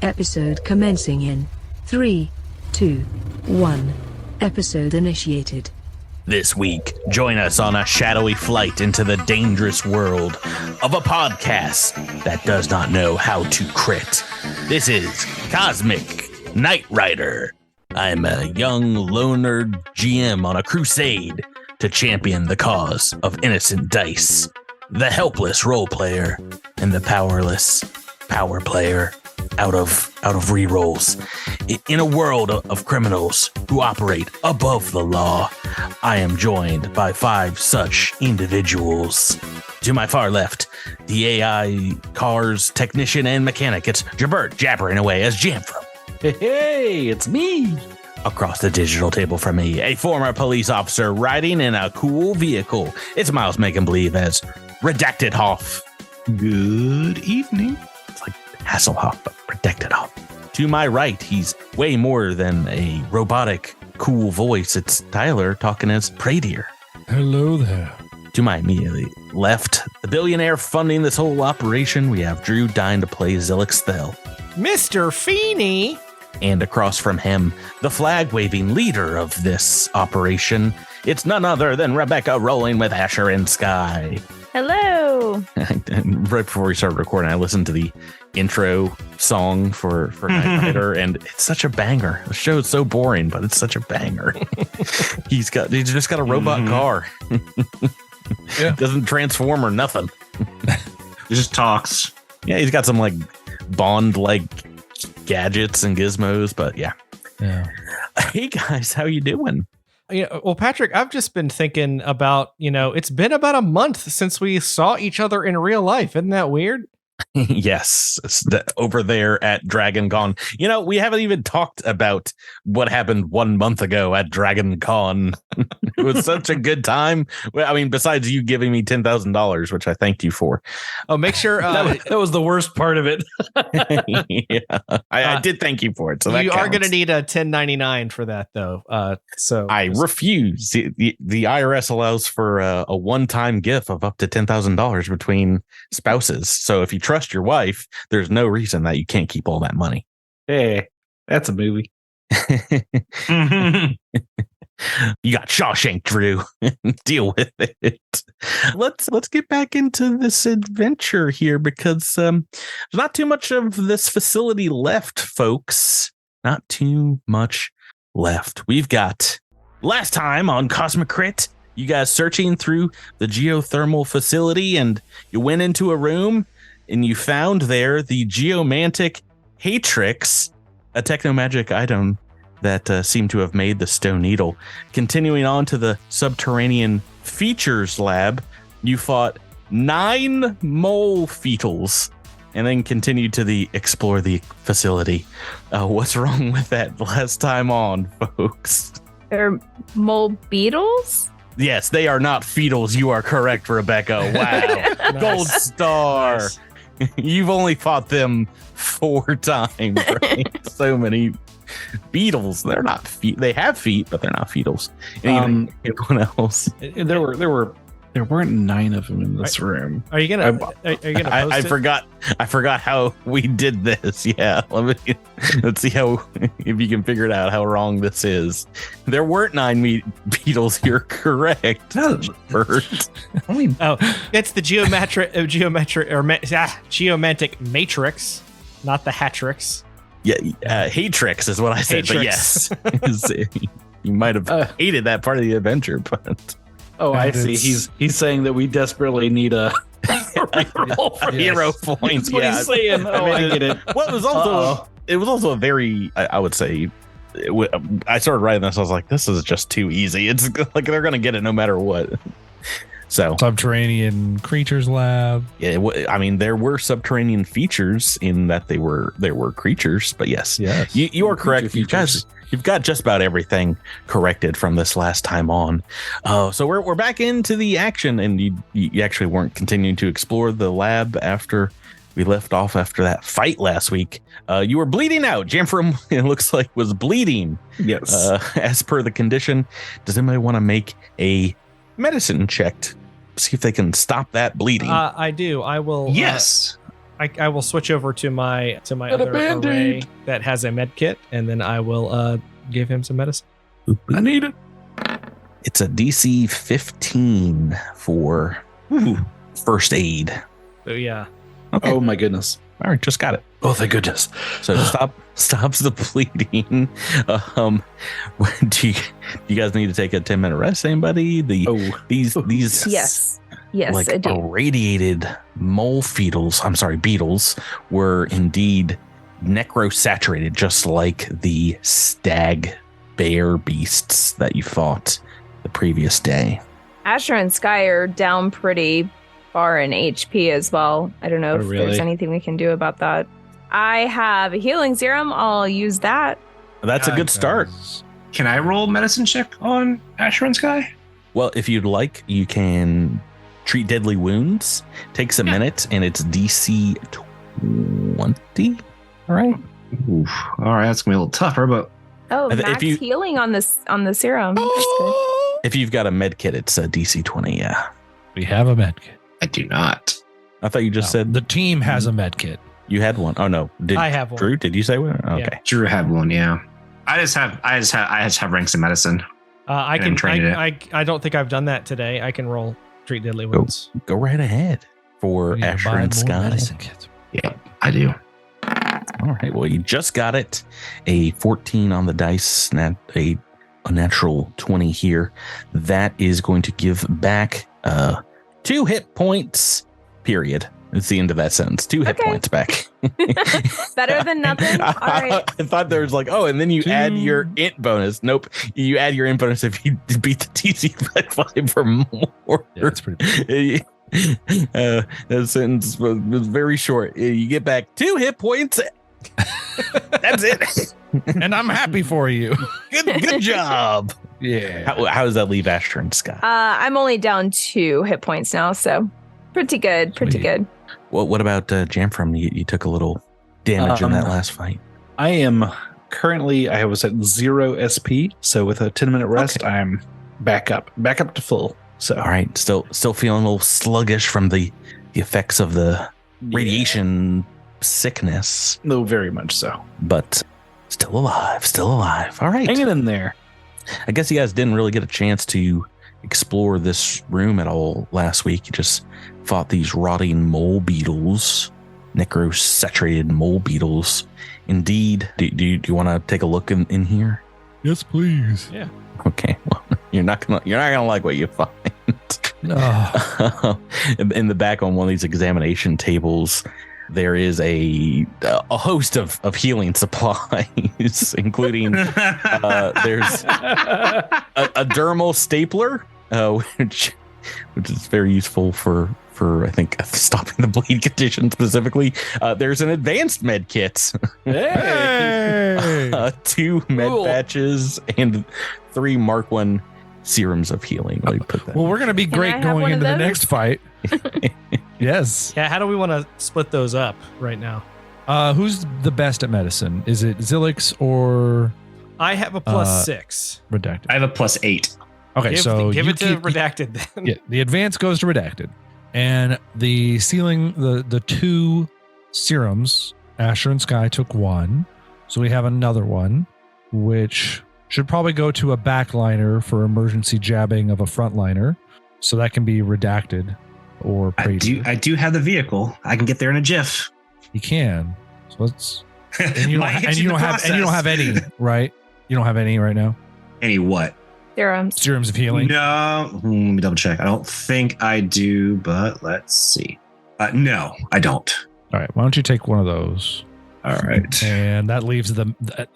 Episode commencing in 3, 2, 1. Episode initiated. This week, join us on a shadowy flight into the dangerous world of a podcast that does not know how to crit. This is Cosmic Knight Rider. I'm a young loner GM on a crusade to champion the cause of innocent dice, the helpless role player, and the powerless power player out of rerolls. In a world of criminals who operate above the law, I am joined by 5 such individuals. To my far left, the AI cars technician and mechanic. It's Jabert jabbering away as Jamfro. Hey, it's me. Across the digital table from me, a former police officer riding in a cool vehicle. It's Miles Making Believe as Redacted Hoff. Good evening. It's like Hasselhoff, but Redacted Hoff. To my right, he's way more than a robotic, cool voice. It's Tyler talking as Pradier. Hello there. To my immediately left, the billionaire funding this whole operation, we have Drew dying to play Zilix Thel. Mr. Feeney. And across from him, the flag-waving leader of this operation, it's none other than Rebecca rolling with Asher and Sky. Hello. Right before we started recording, I listened to the intro song for Knight Rider, and it's such a banger. The show is so boring, but it's such a banger. He's just got a robot car. Yeah. Doesn't transform or nothing. It just talks. Yeah, he's got some like Bond-like gadgets and gizmos, but yeah. Hey guys, how you doing? Well, Patrick, I've just been thinking about, it's been about a month since we saw each other in real life. Isn't that weird? Yes, it's over there at Dragon Con. We haven't even talked about what happened 1 month ago at Dragon Con. It was such a good time. Well, I mean, besides you giving me $10,000, which I thanked you for. Oh, make sure That was the worst part of it. Yeah, I did thank you for it. So you that are going to need a 1099 for that, though. So I refuse. The IRS allows for a one-time gift of up to $10,000 between spouses. So if you trust your wife, there's no reason that you can't keep all that money. Hey, that's a movie. You got Shawshank, Drew. Deal with it. Let's get back into this adventure here, because there's not too much of this facility left, folks. Not too much left. We've got last time on Cosmic Crit, you guys searching through the geothermal facility, and you went into a room and you found there the geomantic Hatrix, a technomagic item that seemed to have made the stone needle. Continuing on to the subterranean features lab, you fought 9 mole fetals and then continued to explore the facility. What's wrong with that last time on, folks? They're mole beetles? Yes, they are not fetals. You are correct, Rebecca. Wow. Nice. Gold star. Nice. You've only fought them 4 times, right? So many beetles. They're not feet. They have feet, but they're not fetals. Anyone else? There weren't 9 of them in this room. Are you gonna? Are you gonna? I Post it? I forgot how we did this. Yeah, let's see if you can figure it out how wrong this is. There weren't 9 beetles. You're correct, Bert. Oh, it's the geomantic matrix, not the Hatrix. Yeah, Hatrix is what I said. Hatrix. But yes, you might have hated that part of the adventure, but. Oh, I see. He's saying that we desperately need a hero points. That's what he's saying. Oh, I get it. Well, it was also a very, I would say, I started writing this. I was like, this is just too easy. It's like they're going to get it no matter what. So Subterranean creatures lab. Yeah, I mean, there were subterranean features in that there were creatures, but yes, you are correct. You've got just about everything corrected from this last time on. So we're back into the action, and you actually weren't continuing to explore the lab after we left off after that fight last week. You were bleeding out. Jamfram, it looks like, was bleeding. Yes. As per the condition. Does anybody want to make a medicine check? See if they can stop that bleeding. I do. I will. Yes. I will switch over to my Got a other array Band-Aid. that has a med kit, and then I will give him some medicine. I need it. It's a DC 15 for first aid. So yeah. Okay. Oh my goodness. All right, just got it. Oh, thank goodness. So stops the bleeding. Do you guys need to take a 10-minute rest? Anybody? These Yes. Yes, like I do. irradiated beetles were indeed necrosaturated, just like the stag bear beasts that you fought the previous day. Asher and Sky are down pretty far in HP as well. I don't know Oh, if really? there's anything we can do about that. I have a healing serum. I'll use that. That's a good start. Can I roll medicine check on Asher and Sky? Well, if you'd like, you can treat deadly wounds. Takes a minute, and it's DC 20. All right. Oof. All right, that's gonna be a little tougher, but Oh, If max you- healing on the serum. That's good. If you've got a med kit, it's a DC 20. Yeah. We have a med kit. I do not. I thought you just said The team has a med kit. you had one. Oh no, I have one. Drew, did you say one? Okay. Yeah. Drew had one, yeah. I just have ranks in medicine. I And can. trained it. I don't think I've done that today. I can roll treat deadly wounds. Go right ahead for We need to Asher buy and more Sky. medicine kits. Yeah, I do. All right. Well, you just got it. A 14 on the dice, a natural 20 here. That is going to give back 2 hit points, period. It's the end of that sentence. 2 hit Okay. points back. Better than nothing. All right. I thought there was like, oh, and then you add your int bonus. Nope. You add your int bonus if you beat the TC by 5 or more. Yeah, that's pretty bad. That sentence was very short. You get back 2 hit points. That's it. And I'm happy for you. Good job. Yeah. How does that leave Asher and Scott? I'm only down 2 hit points now, so pretty good. Pretty Sweet. good. What about Jamfram? You took a little damage in that last fight. I am currently, I was at 0 SP. So with a 10-minute rest, Okay. I'm back up to full. So All right, still feeling a little sluggish from the effects of the radiation sickness, No, very much so. but still alive. All right. Hanging in there. I guess you guys didn't really get a chance to explore this room at all last week. You just fought these rotting mole beetles, necrosaturated mole beetles. Indeed. Do you want to take a look in here? Yes, please. Okay. Well, you're not gonna like what you find. Oh, In the back on one of these examination tables, there is a host of healing supplies, including there's a dermal stapler, which is very useful for I think stopping the bleed condition specifically. There's an advanced med kit, hey. 2 med Cool. patches, and 3 Mark 1 serums of healing. Let me put that. Well, we're gonna be Can I great have going one of into the those? next fight. Yes. Yeah. How do we want to split those up right now? Who's the best at medicine? Is it Zilix or I have a plus 6. Redacted? I have a +8. Okay, Give you it to keep- redacted then. Yeah, the advance goes to redacted, and the ceiling, the 2 serums. Asher and Sky took 1, so we have another one, which should probably go to a backliner for emergency jabbing of a frontliner, so that can be redacted or praised. I do have the vehicle. I can get there in a jiff. You can. So let's. And you don't, Might hit and you you in don't the have and you don't have process. any, right? You don't have any right now. Any what? Serums. Serums of healing. No, let me double check. I don't think I do, but let's see. No, I don't. All right. Why don't you take one of those? All right. And that leaves I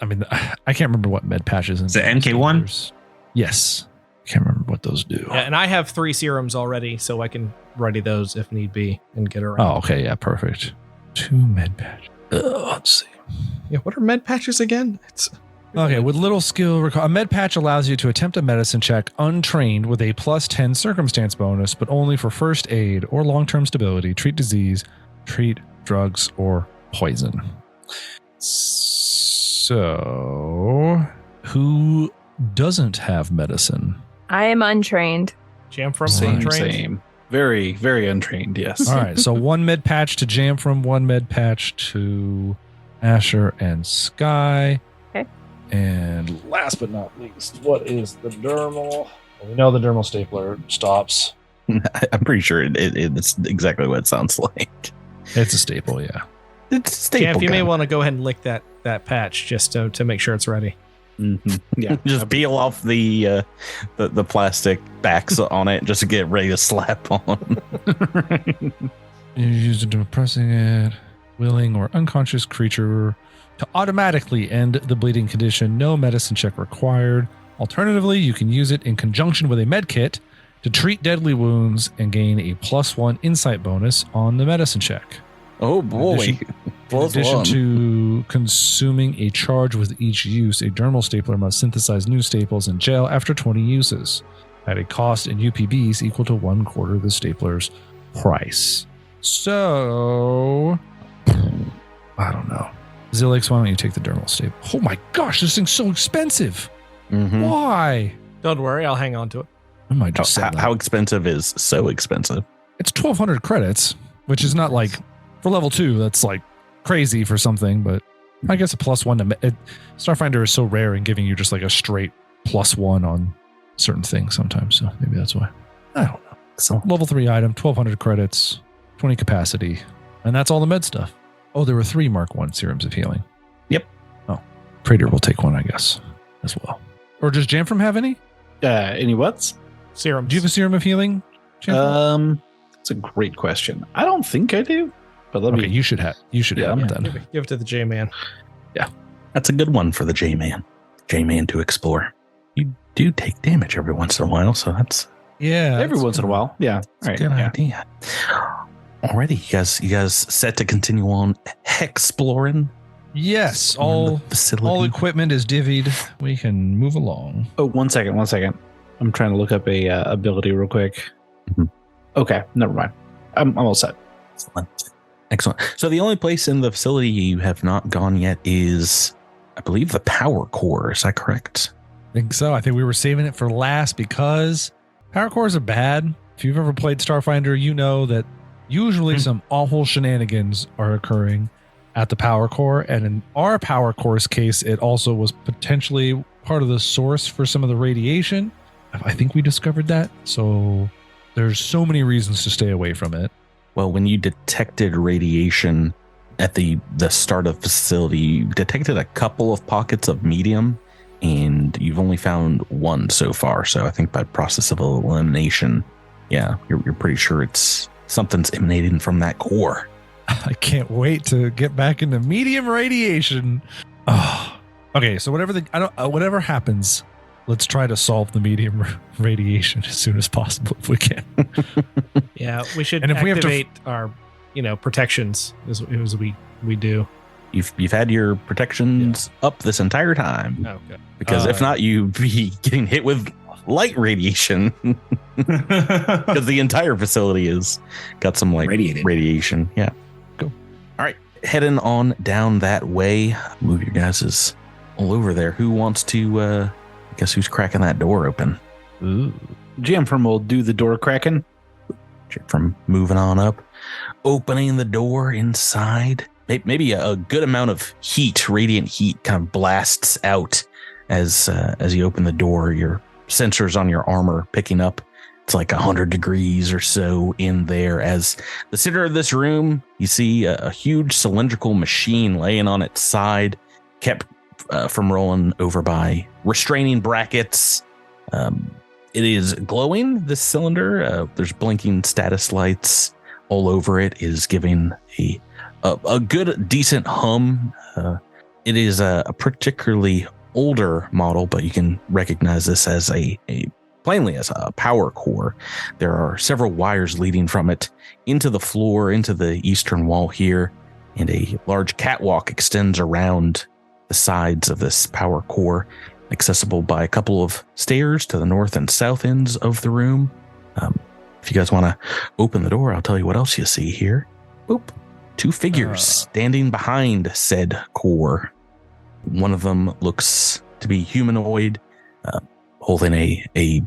mean, I can't remember what med patches. Is it NK1? Yes. Can't remember what those do. Yeah, and I have 3 serums already, so I can ready those if need be and get around. Oh, okay. Yeah, perfect. 2 med patches. Let's see. Yeah, what are med patches again? It's Okay, with little skill, a med patch allows you to attempt a medicine check untrained with a +10 circumstance bonus, but only for first aid or long-term stability, treat disease, treat drugs, or poison. So, who doesn't have medicine? I am untrained. Jam from Same, untrained. same. Very, very untrained, yes. All right, so 1 med patch to Jamfram, 1 med patch to Asher and Sky. Okay. And last but not least, what is the dermal? Well, we know the dermal stapler stops. I'm pretty sure it's exactly what it sounds like. It's a staple, yeah. It's a staple. Jeff, you may gun. want to go ahead and lick that patch just to make sure it's ready. Yeah. Just peel off the plastic backs on it just to get ready to slap on. You use it to pressing it, willing or unconscious creature to automatically end the bleeding condition. No medicine check required. Alternatively, you can use it in conjunction with a med kit to treat deadly wounds and gain a +1 insight bonus on the medicine check. Oh boy. In addition to consuming a charge with each use, a dermal stapler must synthesize new staples and gel after 20 uses at a cost in UPBs equal to 1/4 of the stapler's price. So, I don't know. Zilix, why don't you take the dermal staple? Oh my gosh, this thing's so expensive. Mhm. Why? Don't worry, I'll hang on to it. I might just sell that. How expensive is so expensive? It's 1,200 credits, which is not like, for level 2, that's like crazy for something, but I guess a +1 to Starfinder is so rare in giving you just like a straight +1 on certain things sometimes, so maybe that's why. I don't know. So Level 3 item, 1,200 credits, 20 capacity, and that's all the med stuff. Oh, there were 3 Mark 1 serums of healing. Yep. Oh, Praetor will take one, I guess, as well. Or does Jamfram have any? Any whats? Serum. Do you have a serum of healing, Jamfram? That's a great question. I don't think I do, but let Okay, me. you should have it then. Give it to the J-Man. that's a good one for the J-Man. J-Man to explore. You do take damage every once in a while, so that's Yeah. Every once in a while. Yeah. a Right. good Yeah. idea. Alrighty, you guys set to continue on exploring Yes, on all the facility. all equipment is divvied. We can move along. Oh, 1 second. 1 second. I'm trying to look up a ability real quick. Mhm. Okay. Never mind. I'm all set. Excellent. So the only place in the facility you have not gone yet is, I believe, the power core. Is that correct? I think so. I think we were saving it for last because power cores are bad. If you've ever played Starfinder, you know that usually some awful shenanigans are occurring at the power core. And in our power core's case, it also was potentially part of the source for some of the radiation. I think we discovered that. So there's so many reasons to stay away from it. Well, when you detected radiation at the start of the facility, you detected a couple of pockets of medium, and you've only found one so far. So I think by process of elimination, yeah, you're pretty sure it's something's emanating from that core. I can't wait to get back into medium radiation. Oh. Okay, so whatever happens, let's try to solve the medium radiation as soon as possible if we can. Yeah, we should And if we have to activate our, protections as we do. You've had your protections up this entire time, Okay. because if not, you'd be getting hit with light radiation because the entire facility has got some like Radiated. radiation. Yeah. Go. All right. Heading on down that way. Move your guys' all over there. Who wants to, guess who's cracking that door open? Ooh. Jamfram will do the door cracking. From moving on up, opening the door inside. Maybe a good amount of heat, radiant heat, kind of blasts out as you open the door. Your sensors on your armor picking up. It's like 100 degrees or so in there. As the center of this room, you see a huge cylindrical machine laying on its side, kept from rolling over by restraining brackets. It is glowing, this cylinder. There's blinking status lights all over it. It is giving a good, decent hum. It is a particularly older model, but you can recognize this as plainly as a power core. There are several wires leading from it into the floor, into the eastern wall here, and a large catwalk extends around the sides of this power core, accessible by a couple of stairs to the north and south ends of the room. If you guys want to open the door, I'll tell you what else you see here. Boop. 2 figures standing behind said core. One of them looks to be humanoid, holding a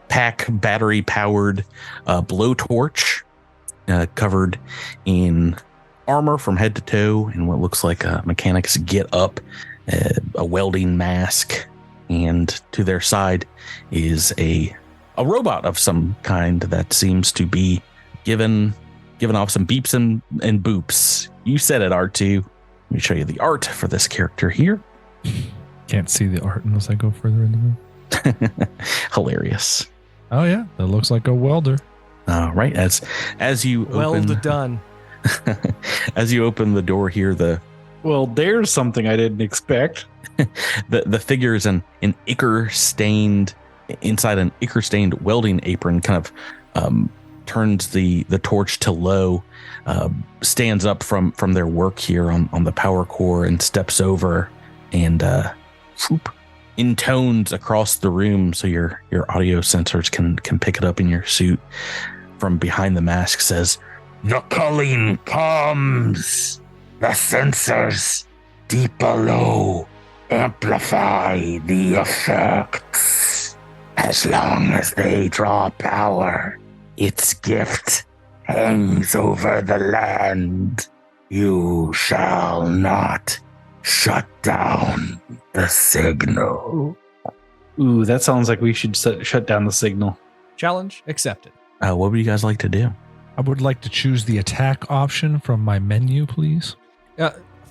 pack battery powered blowtorch, covered in armor from head to toe in what looks like a mechanic's get up, a welding mask, and to their side is a robot of some kind that seems to be giving off some beeps and boops. You said it, R2. Let me show you the art for this character here. Can't see the art unless I go further into it. Hilarious. Oh yeah, that looks like a welder. Right, as you open, done. as you open the door here, Well, there's something I didn't expect. the figure is inside an ichor stained welding apron, kind of turns the torch to low, stands up from their work here on the power core and steps over and intones across the room so your audio sensors can pick it up in your suit. From behind the mask says, "The culling comes. The sensors deep below amplify the effects. As long as they draw power, its gift hangs over the land. You shall not shut down the signal." Ooh, that sounds like we should shut down the signal. Challenge accepted. What would you guys like to do? I would like to choose the attack option from my menu, please.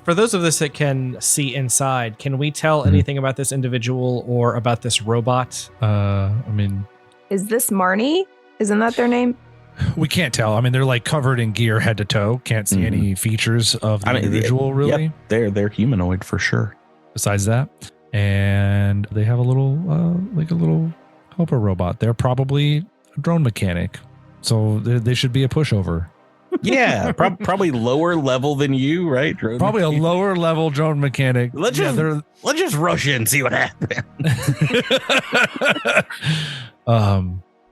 For those of us that can see inside, can we tell anything about this individual or about this robot? I mean, Is this Marnie? Isn't that their name? we can't tell. I mean, they're like covered in gear head to toe. Can't see any features of the individual, really. Yep, they're humanoid for sure. Besides that, and they have a little helper robot. They're probably a drone mechanic, so they should be a pushover. Yeah, probably lower level than you, right? Drone Probably a mechanic. lower level drone mechanic. Let's just rush in and see what happens.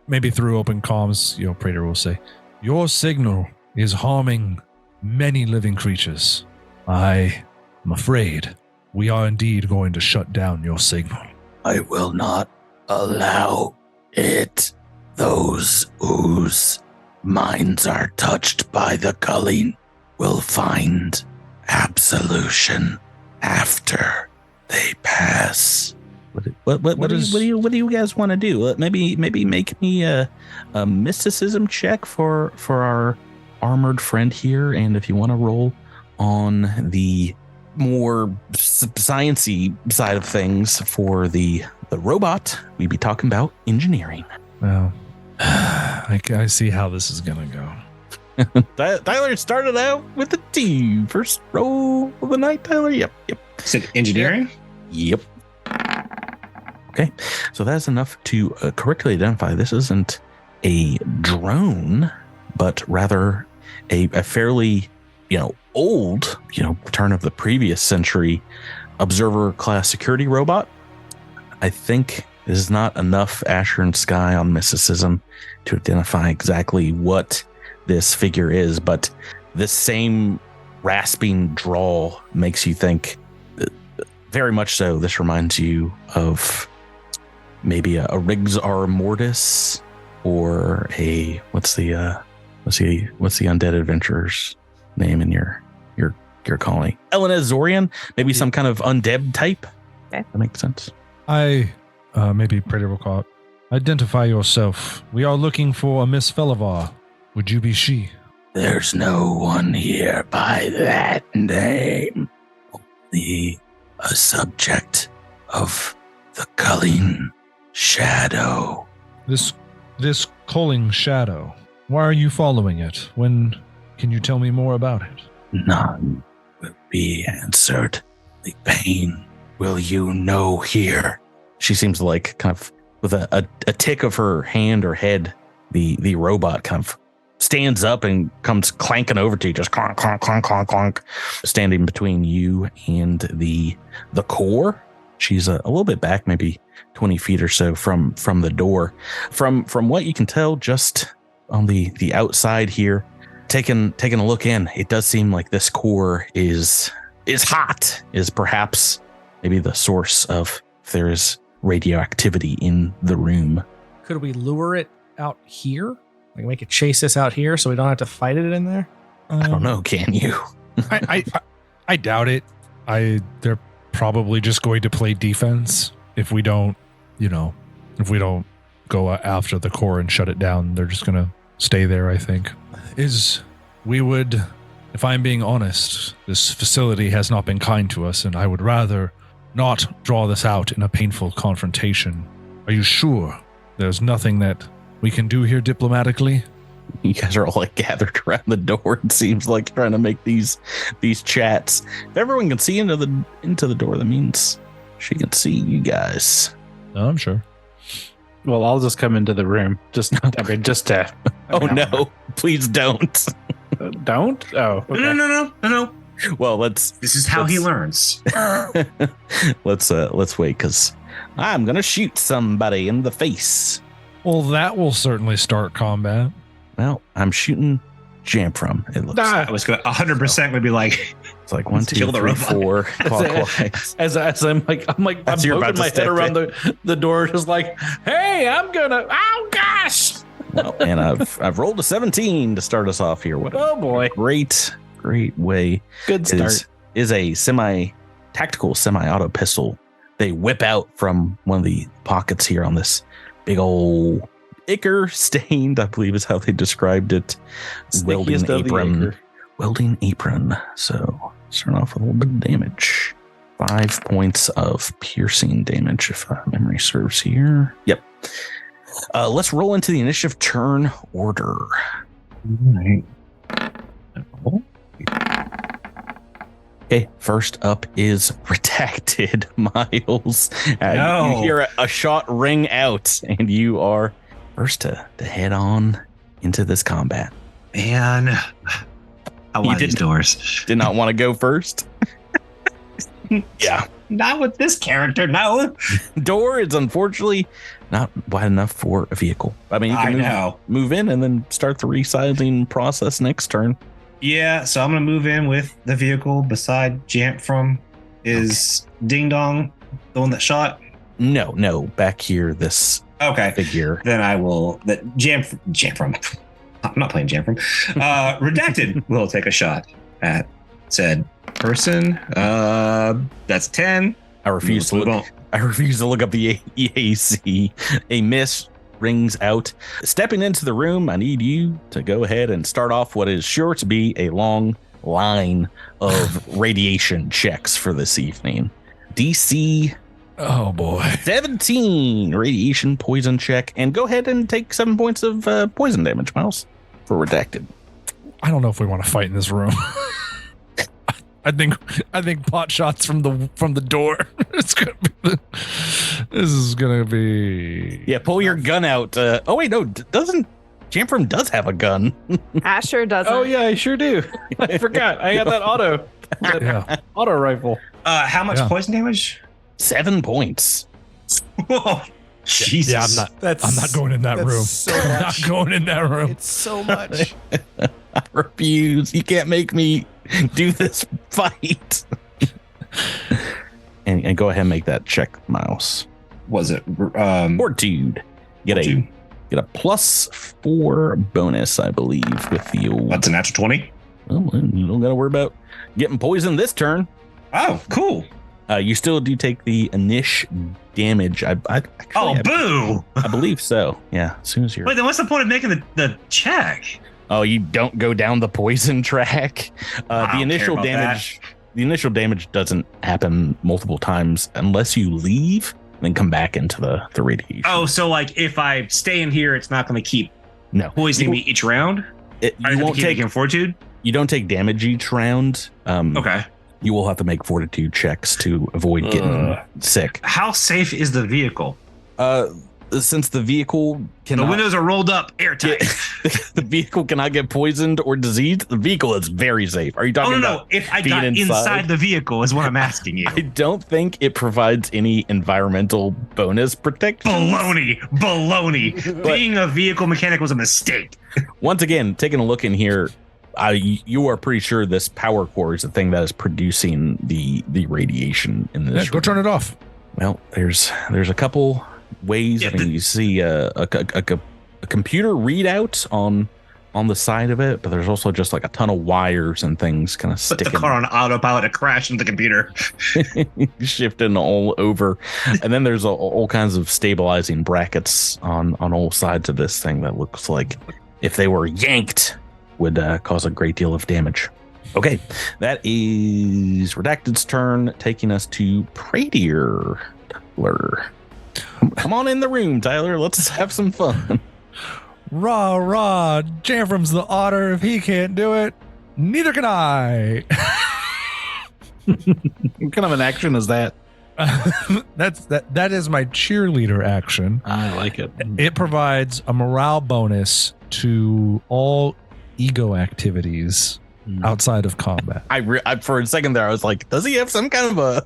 Maybe through open comms, Praetor will say, "Your signal is harming many living creatures. I am afraid we are indeed going to shut down your signal." I will not allow it. Those whose minds are touched by the culling will find absolution after they pass. What do you guys want to do? Maybe make me a mysticism check for our armored friend here, and if you want to roll on the more sciencey side of things for the robot, we'd be talking about engineering. Well, I see how this is going to go. Tyler started out with a 2. First roll of the night, Tyler. Yep. Said engineering? Yep. Okay, so that's enough to correctly identify this isn't a drone, but rather a fairly, old, turn of the previous century observer class security robot. I think this is not enough Asher and Sky on mysticism to identify exactly what this figure is, but this same rasping drawl makes you think very much so. This reminds you of maybe a Rigsar Mortis or a what's the undead adventurer's name in your calling? Elenez Zorian, maybe some kind of undead type. Okay. That makes sense. Maybe Praetor will call it. Identify yourself. We are looking for a Miss Felivar. Would you be she? There's no one here by that name. Only a subject of the culling shadow. This culling shadow. Why are you following it? Can you tell me more about it? None will be answered. The pain will you know here. She seems like kind of with a tick of her hand or head, the robot kind of stands up and comes clanking over to you, just clonk, clonk, clonk, clonk, clonk, standing between you and the core. She's a little bit back, maybe 20 feet or so from the door. From what you can tell, just on the outside here, taking a look in, it does seem like this core is hot, is perhaps maybe the source of if there is radioactivity in the room. Could we lure it out here? Like make it chase us out here so we don't have to fight it in there? I don't know. Can you? I doubt it. They're probably just going to play defense if we don't, if we don't go after the core and shut it down. They're just going to stay there, I think. If I'm being honest, this facility has not been kind to us, and I would rather not draw this out in a painful confrontation. Are you sure there's nothing that we can do here diplomatically? You guys are all like gathered around the door. It seems like trying to make these chats. If everyone can see into the door, that means she can see you guys. No, I'm sure. Well, I'll just come into the room. Just to. Oh no! Please don't. Don't? Oh, okay. No. Well, This is how he learns. let's wait, because I'm gonna shoot somebody in the face. Well, that will certainly start combat. Well, I'm shooting Jamfram. It looks. I was going 100% going to be like, It's like 1, 2, Kill the 3, robot. 4 clockwise. As I'm That's poking you're about to my head step around the door, just like, hey, I'm gonna. Oh gosh! Well, and I've rolled a 17 to start us off here. What a Oh boy! great way. Good start. Is a tactical semi-auto pistol. They whip out from one of the pockets here on this big old ichor stained, I believe is how they described it. Welding Sneakiest of the apron. acre. Welding apron. So start off with a little bit of damage. 5 points of piercing damage, if memory serves here. Yep. Let's roll into the initiative turn order. right. Okay, first up is Redacted, Miles. No. You hear a shot ring out, and you are first to head on into this combat. Man, I want these didn't- doors. Did not want to go first. Yeah. Not with this character, no. Door is unfortunately not wide enough for a vehicle. I mean, you I can know. move in and then start the resizing process next turn. Yeah, so I'm going to move in with the vehicle beside Jamfram. Is Ding Dong the one that shot? No, back here, this Okay. figure. Then I will. That Jamfram. I'm not playing Jamfram. Redacted will take a shot at said person. That's 10. I refuse to Move look. on. I refuse to look up the EAC. A miss rings out. Stepping into the room, I need you to go ahead and start off what is sure to be a long line of radiation checks for this evening. DC Oh boy. 17 radiation poison check, and go ahead and take 7 points of poison damage, Miles, for Redacted. I don't know if we want to fight in this room. I think pot shots from the door. This is gonna be. Yeah, pull your gun out. Oh wait, no, doesn't Jamfram does have a gun? Asher doesn't. Oh yeah, I sure do. I forgot. I got that Yeah. auto rifle. How much Yeah. poison damage? 7 points. Whoa, Jesus. Yeah, I'm not going in that room. So I'm much. not going in that room. It's so much. I refuse. You can't make me do this fight. and go ahead and make that check, Miles. Was it? Fortitude. Get a +4 bonus, I believe, with the old. That's a natural 20. Well, you don't got to worry about getting poisoned this turn. Oh, cool. You still do take the initial damage. Boo. I believe so. Yeah, as soon as you're. Wait, then what's the point of making the check? Oh, you don't go down the poison track. I The don't initial care about damage. The initial damage doesn't happen multiple times unless you leave, then come back into the radiation. Oh, so like if I stay in here, it's not going to keep no, poisoning me each round? you I have to won't keep take. making fortitude? You don't take damage each round. Okay. You will have to make fortitude checks to avoid getting sick. How safe is the vehicle? Since the vehicle The cannot, windows are rolled up, airtight. the vehicle cannot get poisoned or diseased. The vehicle is very safe. Are you Oh, talking no, about? no. If I being got inside the vehicle is what I'm asking you. I don't think it provides any environmental bonus protection. Baloney. Being a vehicle mechanic was a mistake. Once again, taking a look in here, you are pretty sure this power core is the thing that is producing the radiation in this. Yeah, go turn it off. Well, there's a couple ways. Yeah, I mean, you see a computer readout on the side of it, but there's also just like a ton of wires and things kind of Put the sticking, car on autopilot to crash into the computer. shifting all over. And then there's all kinds of stabilizing brackets on all sides of this thing that looks like if they were yanked would cause a great deal of damage. Okay, that is Redacted's turn, taking us to Pradier. Tyler. Come on in the room, Tyler. Let's have some fun. Rah, rah, Jamfram's the otter. If he can't do it, neither can I. What kind of an action is that? That is my cheerleader action. I like it. It provides a morale bonus to all ego activities outside of combat. I for a second there, I was like, does he have some kind of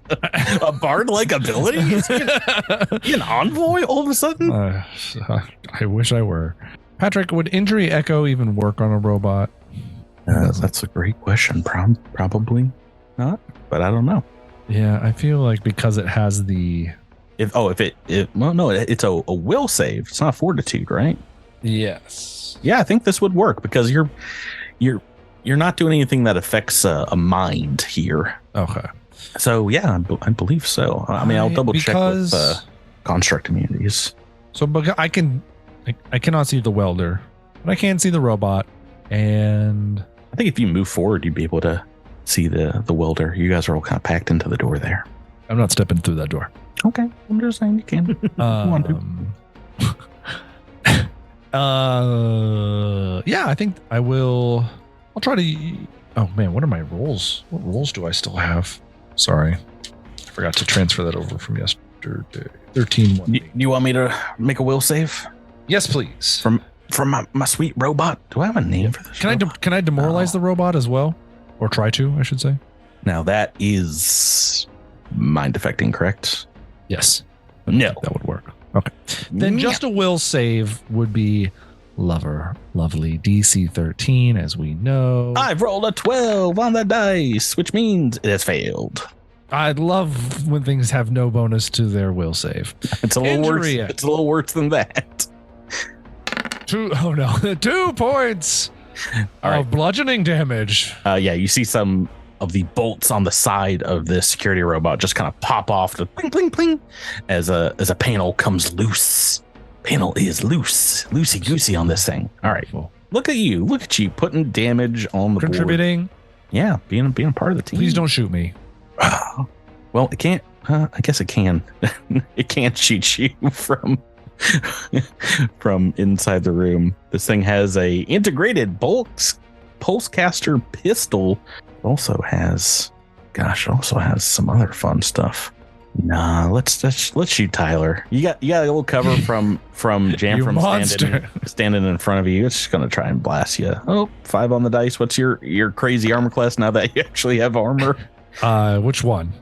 a bard-like ability? Is he an envoy all of a sudden? I wish I were. Patrick, would injury echo even work on a robot? That's a great question. Probably not, but I don't know. Yeah, I feel like because it has the It's a will save. It's not fortitude, right? yes. Yeah, I think this would work because you're not doing anything that affects a mind here. Okay. So yeah, I believe so. I mean, I'll double check with because- construct immunities. So because I cannot see the welder, but I can see the robot, and I think if you move forward, you'd be able to see the welder. You guys are all kind of packed into the door there. I'm not stepping through that door. Okay, I'm just saying you can. want Yeah, I think I will. I'll try to. Oh man, what are my rolls? What rolls do I still have? Sorry, I forgot to transfer that over from yesterday. 13. You want me to make a will save Yes, please. from my sweet robot? Do I have a name for this? Can I demoralize the robot as well, or try to? I should say. Now that is mind affecting, correct? Yes. No. That would work. Okay. Then just a will save would be lovely DC 13, as we know. I've rolled a 12 on the dice, which means it has failed. I love when things have no bonus to their will save. It's a little worse. Injury. It's a little worse than that. 2 points All right. of bludgeoning damage. Yeah, you see some of the bolts on the side of this security robot just kind of pop off to pling, pling, pling as a panel comes loose. Panel is loose, loosey goosey on this thing. All right, look at you putting damage on the Contributing. board. Yeah, being a part of the team. Please don't shoot me. Well, it can't. I guess it can. It can't shoot you from inside the room. This thing has a integrated pulsecaster pistol. Also has some other fun stuff. Nah, let's shoot Tyler. You got a little cover from Jam You from monster. standing in front of you. It's just gonna try and blast you. Oh, 5 on the dice. What's your crazy armor class now that you actually have armor? Which one?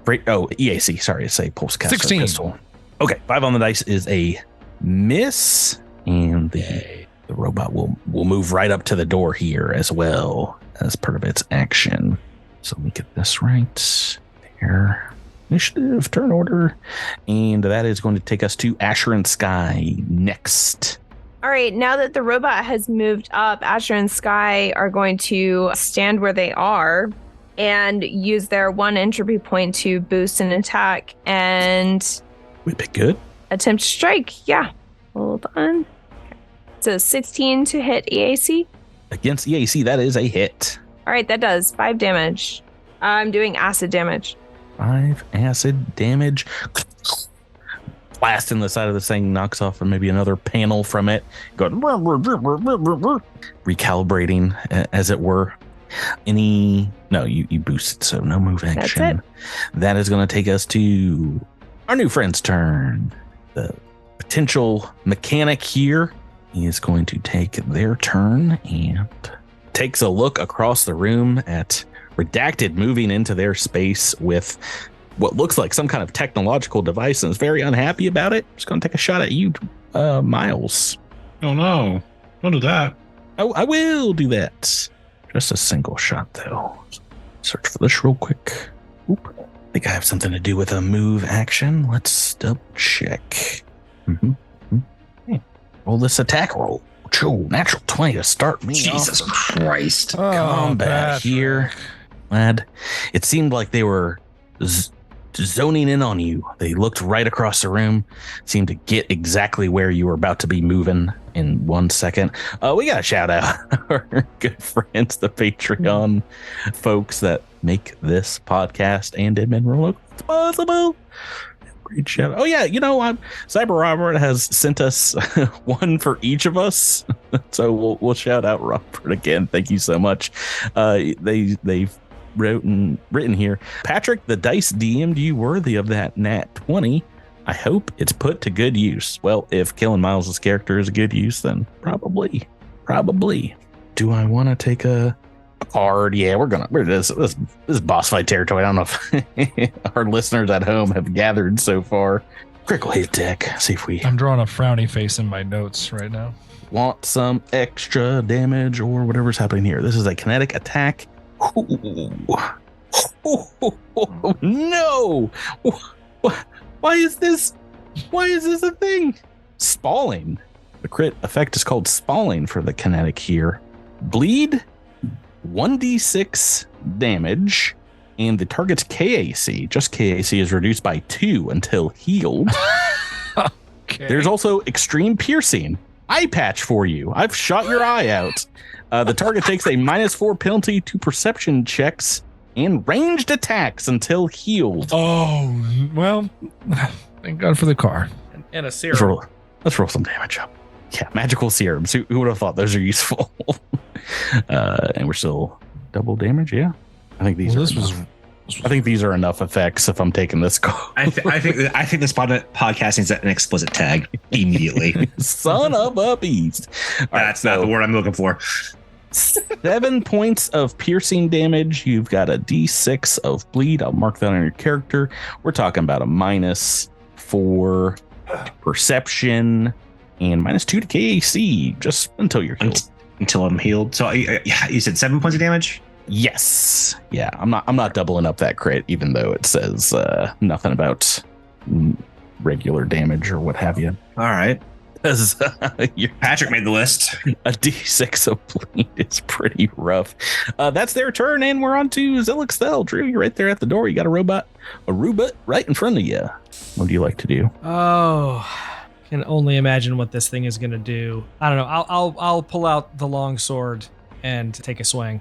EAC. Sorry, it's a pulsecaster 16. pistol. Okay, 5 on the dice is a miss, and the robot will move right up to the door here as well as part of its action. So let me get this right there. Initiative, turn order, and that is going to take us to Asher and Sky next. All right, now that the robot has moved up, Asher and Sky are going to stand where they are and use their 1 entropy point to boost an attack and Whip it good. attempt to strike. Yeah, hold on. So 16 to hit EAC. Against EAC, that is a hit. All right, that does 5 damage. I'm doing acid damage. 5 acid damage. Blast in the side of this thing, knocks off maybe another panel from it. Going recalibrating, as it were. No, you boosted, so no move action. That's That is going to take us to our new friend's turn. The potential mechanic here is going to take their turn and takes a look across the room at Redacted moving into their space with what looks like some kind of technological device and is very unhappy about it. Just going to take a shot at you, Miles. Oh no! Don't do that. Oh, I will do that. Just a single shot, though. Search for this real quick. Oop. I think I have something to do with a move action. Let's double check. Roll this attack roll. True, natural 20 to start me Jesus off. Christ. Combat here, lad. It seemed like they were zoning in on you. They looked right across the room, seemed to get exactly where you were about to be moving in 1 second. We got to shout out our good friends, the Patreon folks that make this podcast and Admin Roll possible. Great shout out. Oh yeah, Cyber Robert has sent us one for each of us, so we'll shout out Robert again. Thank you so much. They've written here, Patrick, the dice DM'd you worthy of that nat 20. I hope it's put to good use. Well, if killing Miles' character is a good use, then probably. Do I want to take a card? Yeah, we're this is boss fight territory. I don't know if our listeners at home have gathered so far. Critical hit deck. See if we I'm drawing a frowny face in my notes right now. want some extra damage or whatever's happening here. This is a kinetic attack. No! Why is this a thing? Spalling. The crit effect is called spalling for the kinetic here. Bleed, 1d6 damage, and the target's KAC, just KAC, is reduced by 2 until healed. Okay. There's also extreme piercing. Eye patch for you. I've shot your eye out. The target takes a -4 penalty to perception checks and ranged attacks until healed. Oh, well, thank God for the car. And a Let's serum. roll some damage up. Yeah, magical serums. Who would have thought those are useful? And we're still double damage. Yeah, I think these I think these are enough effects if I'm taking this call. I think this podcast needs an explicit tag immediately. Son of a beast. All right, That's not the word I'm looking for. 7 points of piercing damage. You've got a d6 of bleed. I'll mark that on your character. We're talking about a -4 perception and -2 to KAC just until you're healed. Until I'm healed. So you said 7 points of damage? Yes. Yeah, I'm not doubling up that crit, even though it says nothing about regular damage or what have you. All right. Because Patrick made the list. a d6 of bleed is pretty rough. That's their turn, and we're on to Zilixthel. Drew, you're right there at the door. You got a robot right in front of you. What do you like to do? Oh, can only imagine what this thing is gonna do. I don't know. I'll pull out the long sword and take a swing.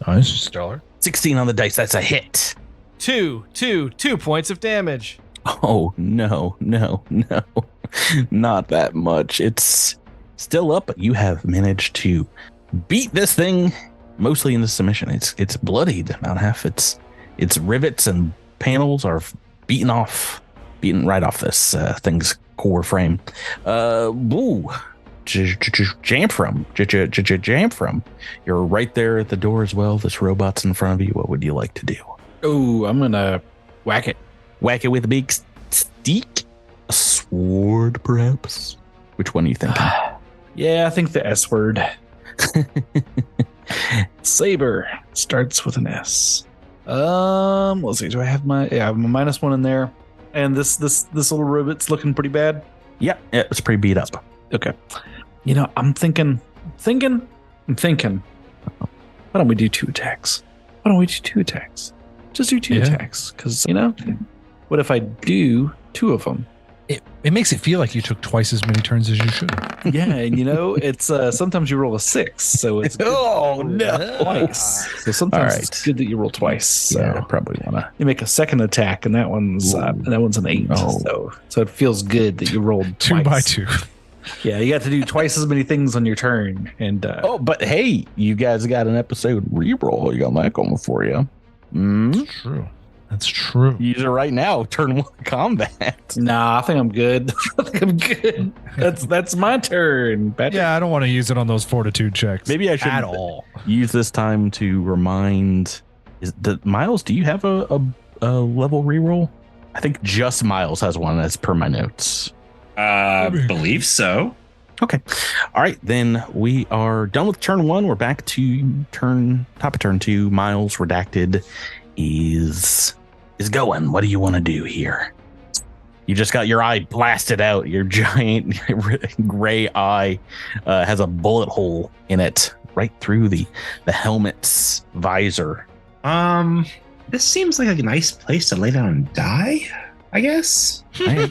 Nice, stellar. 16 on the dice. That's a hit. 2 points of damage. Oh, no. Not that much. It's still up, but you have managed to beat this thing mostly in the submission. It's bloodied about half. Its rivets and panels are beaten right off this thing's core frame. Jamfram, you're right there at the door as well. This robot's in front of you. What would you like to do? Oh, I'm gonna whack it. Whack it with a big stick? A sword, perhaps? Which one are you thinking? Yeah, I think the S word. Saber starts with an S. Let's see. Do I have my? Yeah, I have my -1 in there, and this little robot's looking pretty bad. Yeah, it's pretty beat up. Okay. I'm thinking. Why don't we do 2 attacks? Just do 2 attacks, because what if I do 2 of them? It makes it feel like you took twice as many turns as you should. Yeah, and it's sometimes you roll a 6, so it's good Oh, no. twice. So sometimes it's good that you roll twice. So Yeah, I probably want to. you make a second attack, and that one's an 8. Oh. So it feels good that you rolled 2 twice. by 2. Yeah, you got to do twice as many things on your turn, and Oh, but hey, you guys got an episode reroll. You got that going for you. True. That's true. Use it right now. Turn 1 combat. nah, I think I'm good. That's my turn. Patrick. Yeah, I don't want to use it on those fortitude checks. Maybe I should at all. use this time to remind. Miles? Do you have a level reroll? I think just Miles has one. That's per my notes. Believe so. Okay. All right. Then we are done with turn 1. We're back to top of turn 2. Miles redacted is going. What do you want to do here? You just got your eye blasted out. Your giant gray eye has a bullet hole in it right through the helmet's visor. This seems like a nice place to lay down and die, I guess. I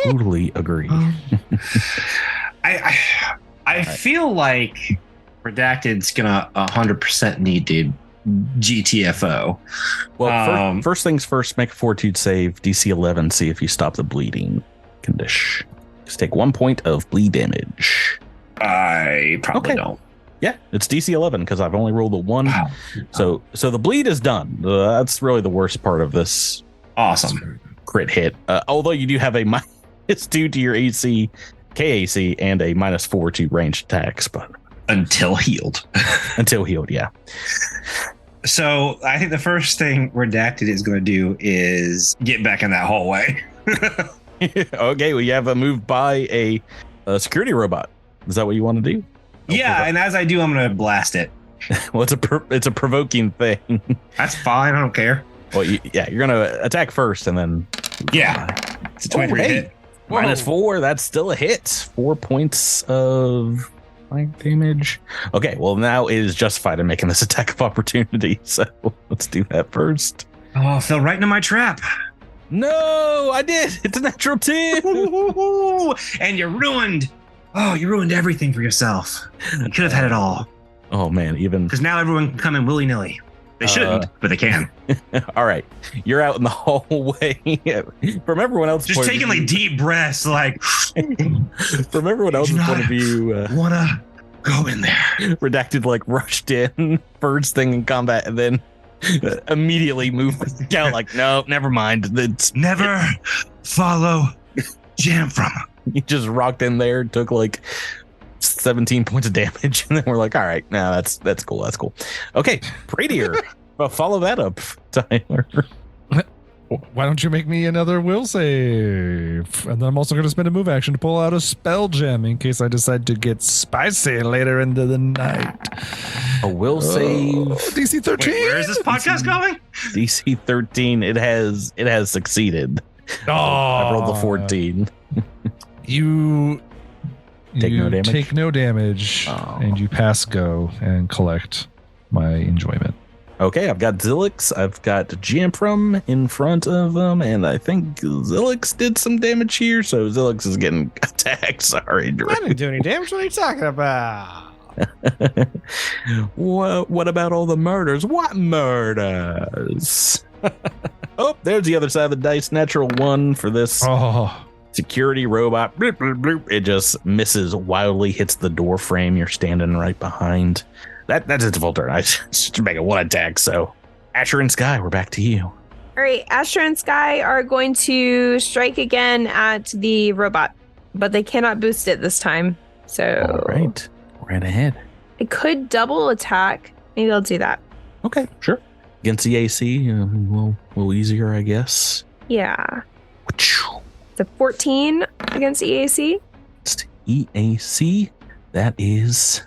totally agree. I feel like Redacted's gonna 100% need to GTFO. Well, first things first, make a fortitude save, DC 11, see if you stop the bleeding condition. Just take 1 point of bleed damage. I probably don't. Yeah, it's DC 11 because I've only rolled a 1. Wow. So the bleed is done. That's really the worst part of this. Awesome. Crit hit. Although you do have a -2 to your AC, KAC, and a -4 to ranged attacks, but until healed. Until healed, yeah. So I think the first thing Redacted is going to do is get back in that hallway. Okay, well, you have a move by a security robot. Is that what you want to do? Yeah, and as I do, I'm going to blast it. Well, it's a provoking thing. That's fine. I don't care. Well, you're going to attack first, and then it's a 23 hit. -4. That's still a hit. 4 points of fire damage. Okay, well, now it is justified in making this attack of opportunity. So let's do that first. Oh, I fell right into my trap. No, I did. It's a natural 2. And you ruined everything for yourself. You could have had it all. Oh, man, even because now everyone can come in willy-nilly. They shouldn't, but they can. All right, you're out in the hallway. From everyone else's just taking like deep breaths, like from everyone else's point of view. Wanna go in there? Redacted like rushed in first thing in combat, and then immediately moved out. Like, no, never mind. It's never follow Jam from. You just rocked in there, took like 17 points of damage, and then we're like, all right, no, that's cool. That's cool. Okay, Prettier. Well, follow that up, Tyler. Why don't you make me another will save? And then I'm also going to spend a move action to pull out a spell gem in case I decide to get spicy later into the night. A will save. DC 13. Wait, where is this podcast going? DC 13. It has succeeded. Oh, I rolled the 14. You take no damage. Take no damage, and you pass go and collect my enjoyment. Okay, I've got Zilix, I've got Jamprum in front of them, and I think Zilix did some damage here, so Zilix is getting attacked. Sorry, Drew. I didn't do any damage. What are you talking about? What about all the murders? What murders? Oh, there's the other side of the dice. Natural 1 for this security robot. Bloop, bloop, bloop. It just misses wildly, hits the door frame you're standing right behind. That's its full turn. I just make it 1 attack. So, Asher and Sky, we're back to you. All right, Asher and Sky are going to strike again at the robot, but they cannot boost it this time. So, all right, right ahead. It could double attack. Maybe I'll do that. Okay, sure. Against the AC, a little easier, I guess. Yeah. The 14 against EAC. Against EAC, that is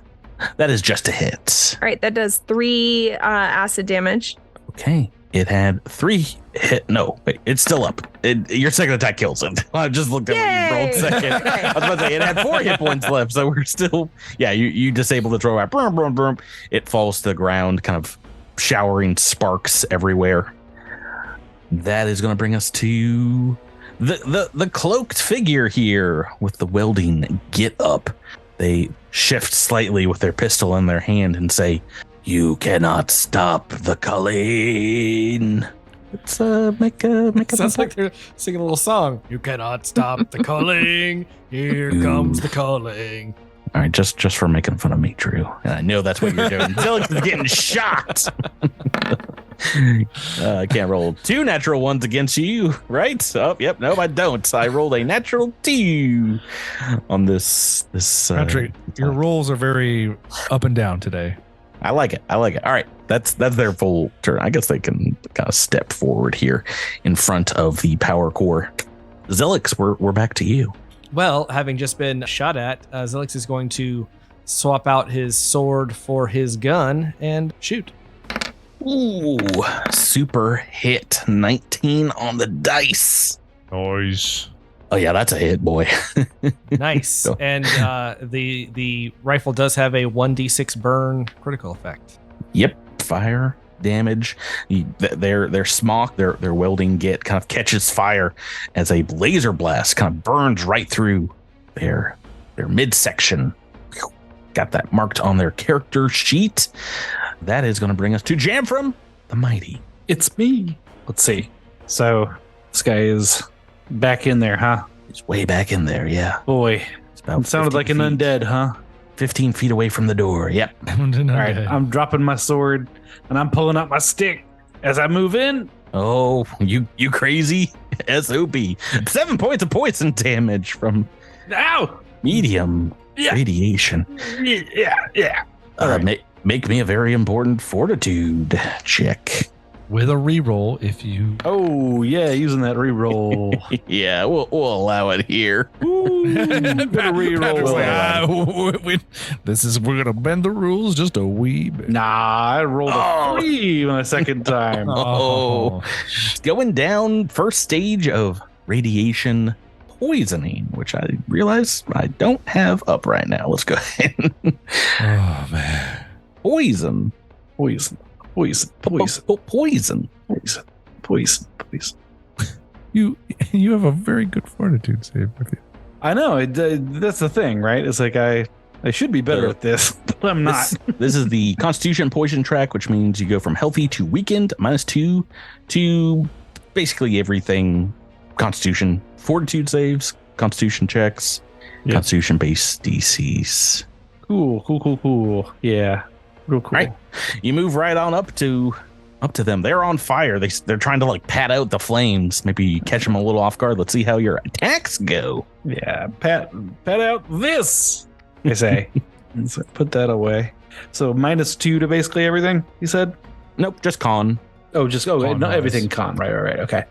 just a hit. All right, that does 3 acid damage. Okay, it had 3 hit. No, wait, it's still up. Your second attack kills it. I just looked at what you rolled second. I was about to say it had 4 hit points left, so we're still. Yeah, you disable the throw out. Boom, boom, boom. It falls to the ground, kind of showering sparks everywhere. That is going to bring us to the cloaked figure here with the welding get up. They shift slightly with their pistol in their hand and say, "You cannot stop the culling." Let's make a Sounds like they're singing a little song. You cannot stop the calling. Here comes the calling. All right, just for making fun of me, Drew. And I know that's what you're doing. Zilix is getting shot. I can't roll 2 natural 1s against you, right? Oh, yep. No, I don't. I rolled a natural 2 on this. Patrick, your rolls are very up and down today. I like it. All right, that's their full turn. I guess they can kind of step forward here in front of the power core. Zilix, we're back to you. Well, having just been shot at, Zilix is going to swap out his sword for his gun and shoot. Ooh, super hit. 19 on the dice. Nice. Oh yeah, that's a hit, boy. Nice. And the rifle does have a 1d6 burn critical effect. Yep, fire damage. Their smock, their welding kit kind of catches fire as a laser blast kind of burns right through their midsection. Got that marked on their character sheet. That is going to bring us to Jamfram the Mighty. It's me. Let's see. So this guy is back in there, huh? He's way back in there, yeah. Boy, It's about it sounded 15 like an feet. undead, huh? 15 feet away from the door. Yep. All right, I'm dropping my sword and I'm pulling out my stick as I move in. Oh, you crazy SOB. 7 points of poison damage from Ow! medium Yeah. radiation. Yeah. All right. Make me a very important fortitude check. With a reroll if you. Oh yeah, using that reroll. Yeah, we'll allow it here. Ooh, bit of reroll. Patrick's like, we're gonna bend the rules just a wee bit. Nah, I rolled Oh. a 3 on the second time. Oh. It's going down first stage of radiation poisoning, which I realize I don't have up right now. Let's go ahead. Oh man. Poison. Poison. You have a very good fortitude save with you. I know. That's the thing, right? It's like I should be better at this, but I'm not. This is the Constitution Poison track, which means you go from healthy to weakened, -2 to basically everything. Constitution, fortitude saves, Constitution checks, Yeah. Constitution based DCs. Cool. Yeah, real cool. Right. You move right on up to them. They're on fire. They're trying to like pat out the flames. Maybe catch them a little off guard. Let's see how your attacks go. Yeah, pat out this. I say. So put that away. So -2 to basically everything. You said? Nope, just con. Oh, just Con not wise. everything con. Right. Okay.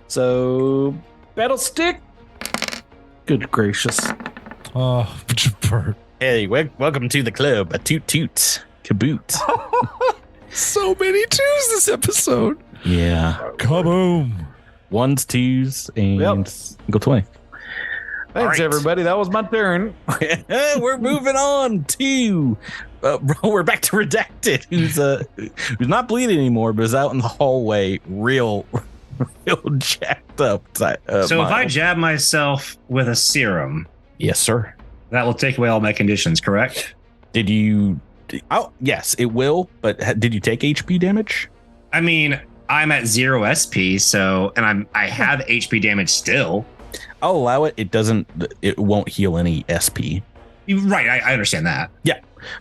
So battle stick. Good gracious. Oh, Bert. Hey, welcome to the club. A toot toot caboot. So many twos this episode. Yeah. Kaboom. 1s, 2s, and Yep. go 20. Thanks, right. everybody. That was my turn. We're moving on to we're back to Redacted, who's not bleeding anymore, but is out in the hallway, real jacked up. So if I Miles. jab myself with a serum, Yes, sir. that will take away all my conditions, correct? Did you? Oh, yes, it will. But did you take HP damage? I mean, I'm at 0 SP, so I have HP damage still. I'll allow it. It doesn't. It won't heal any SP. Right, I understand that.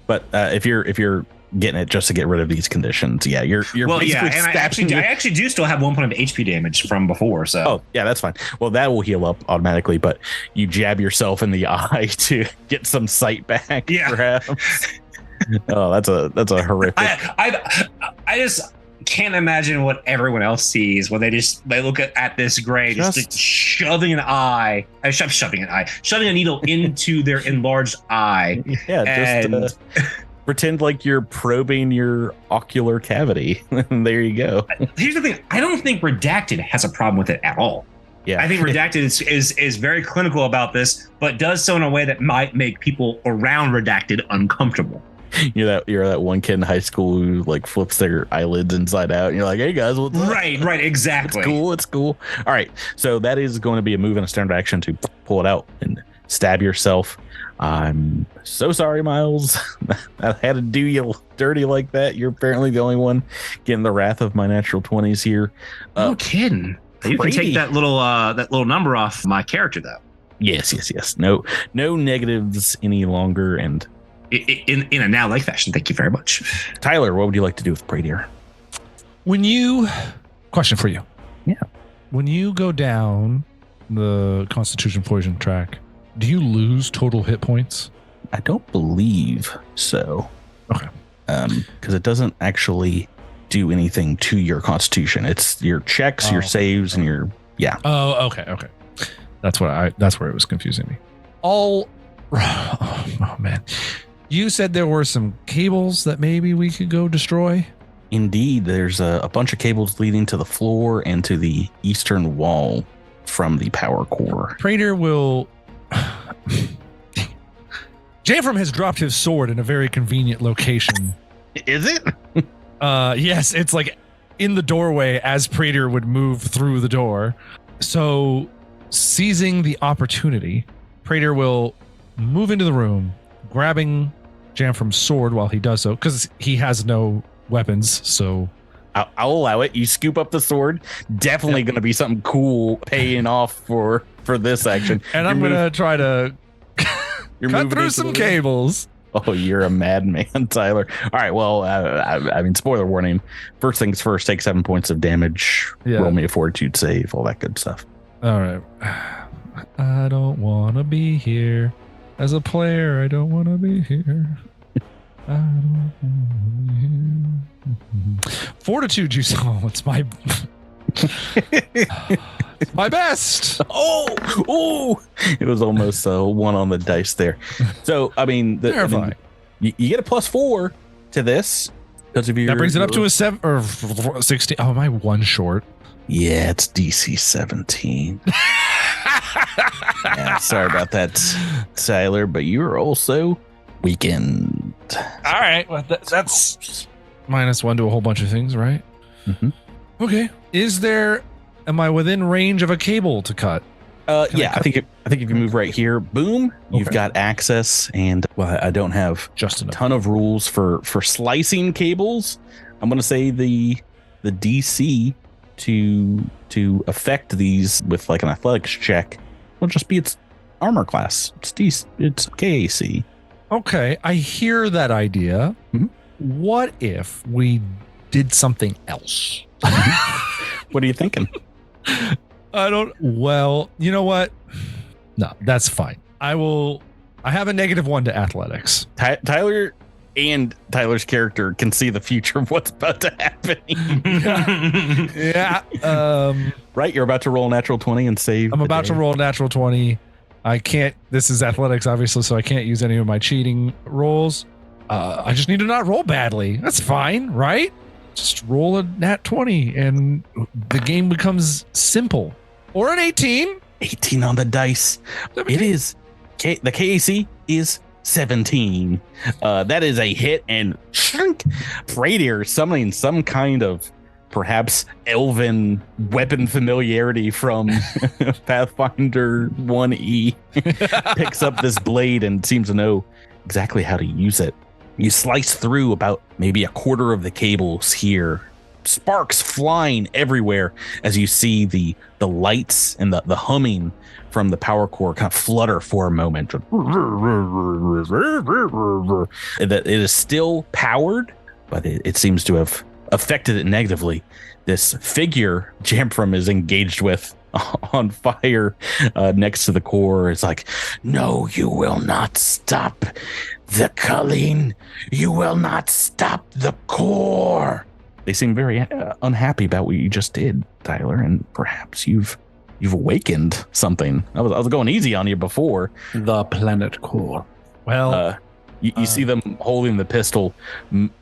But if you're getting it just to get rid of these conditions, yeah, you're Well, basically yeah, and I stabbing actually do still have 1 point of HP damage from before. So Oh, yeah, that's fine. Well, that will heal up automatically, but you jab yourself in the eye to get some sight back. Yeah. Perhaps. Oh, that's a horrific. I just can't imagine what everyone else sees when they look at this gray, just like shoving shoving a needle into their enlarged eye. Yeah, And just pretend like you're probing your ocular cavity. There you go. here's the thing: I don't think Redacted has a problem with it at all. Yeah, I think Redacted is very clinical about this, but does so in a way that might make people around Redacted uncomfortable. you're that one kid in high school who like flips their eyelids inside out, and you're like, "Hey guys, what's up?" Right, exactly. It's cool. All right, so that is going to be a move and a standard action to pull it out and stab yourself. I'm so sorry, Miles. I had to do you dirty like that. You're apparently the only one getting the wrath of my natural 20s here. No kidding. You can Brady. take that little number off my character though. Yes. No negatives any longer. And In a now like fashion. Thank you very much. Tyler, what would you like to do with Brady? Question for you. Yeah. When you go down the Constitution poison track, do you lose total hit points? I don't believe so. Okay. Because it doesn't actually do anything to your Constitution. It's your checks, your saves, and your Oh, okay. That's where it was confusing me. Oh man. You said there were some cables that maybe we could go destroy? Indeed, there's a bunch of cables leading to the floor and to the eastern wall from the power core. Praetor will. Jamfram has dropped his sword in a very convenient location. Is it? Yes, it's like in the doorway as Praetor would move through the door. So, seizing the opportunity, Praetor will move into the room, grabbing Jamfram's sword while he does so, because he has no weapons. So, I'll allow it. You scoop up the sword. Definitely going to be something cool paying off for this action. And I'm going to try to cut through some cables. Oh, you're a madman, Tyler. All right. Well, I mean, spoiler warning. First things first, take 7 points of damage. Yeah. Roll me a fortitude save, all that good stuff. All right. I don't want to be here. As a player, I don't want to be here. I don't want to be here. Fortitude, you saw. It's my... It's my best. Oh, it was almost a one on the dice there. So, I mean, Terrifying. you get a +4 to this because of your. That brings it up to a 7 or 16. Oh, am I one short? Yeah, it's DC 17. Yeah, sorry about that, Tyler, but you're also weakened. All right. Well, that's -1 to a whole bunch of things, right? Mm-hmm. Okay. Am I within range of a cable to cut? Yeah, I think if you move right here, boom, you've got access. And well, I don't have Just a enough. ton of rules for slicing cables. I'm going to say the DC to affect these with like an athletics check will just be its armor class. It's KAC. Okay, I hear that idea. Mhm. What if we did something else? What are you thinking? Well, you know what? No, that's fine. I have a -1 to athletics. Tyler and Tyler's character can see the future of what's about to happen. Yeah. Right? You're about to roll a natural 20 and save. I'm about to roll a natural 20. I can't, this is athletics, obviously, so I can't use any of my cheating rolls. I just need to not roll badly. That's fine, right? Just roll a nat 20 and the game becomes simple. Or an 18. 18 on the dice. It is. The KAC is 17. That is a hit, and shrink. Praetor summoning some kind of perhaps elven weapon familiarity from Pathfinder 1E picks up this blade and seems to know exactly how to use it. You slice through about maybe a quarter of the cables here. Sparks flying everywhere as you see the lights and the humming from the power core kind of flutter for a moment. That it is still powered, but it seems to have affected it negatively. This figure Jamfram is engaged with on fire next to the core is like, no, you will not stop the culling. You will not stop the core. They seem very unhappy about what you just did, Tyler, and perhaps you've awakened something. I was going easy on you before. The planet core. Well, You see them holding the pistol,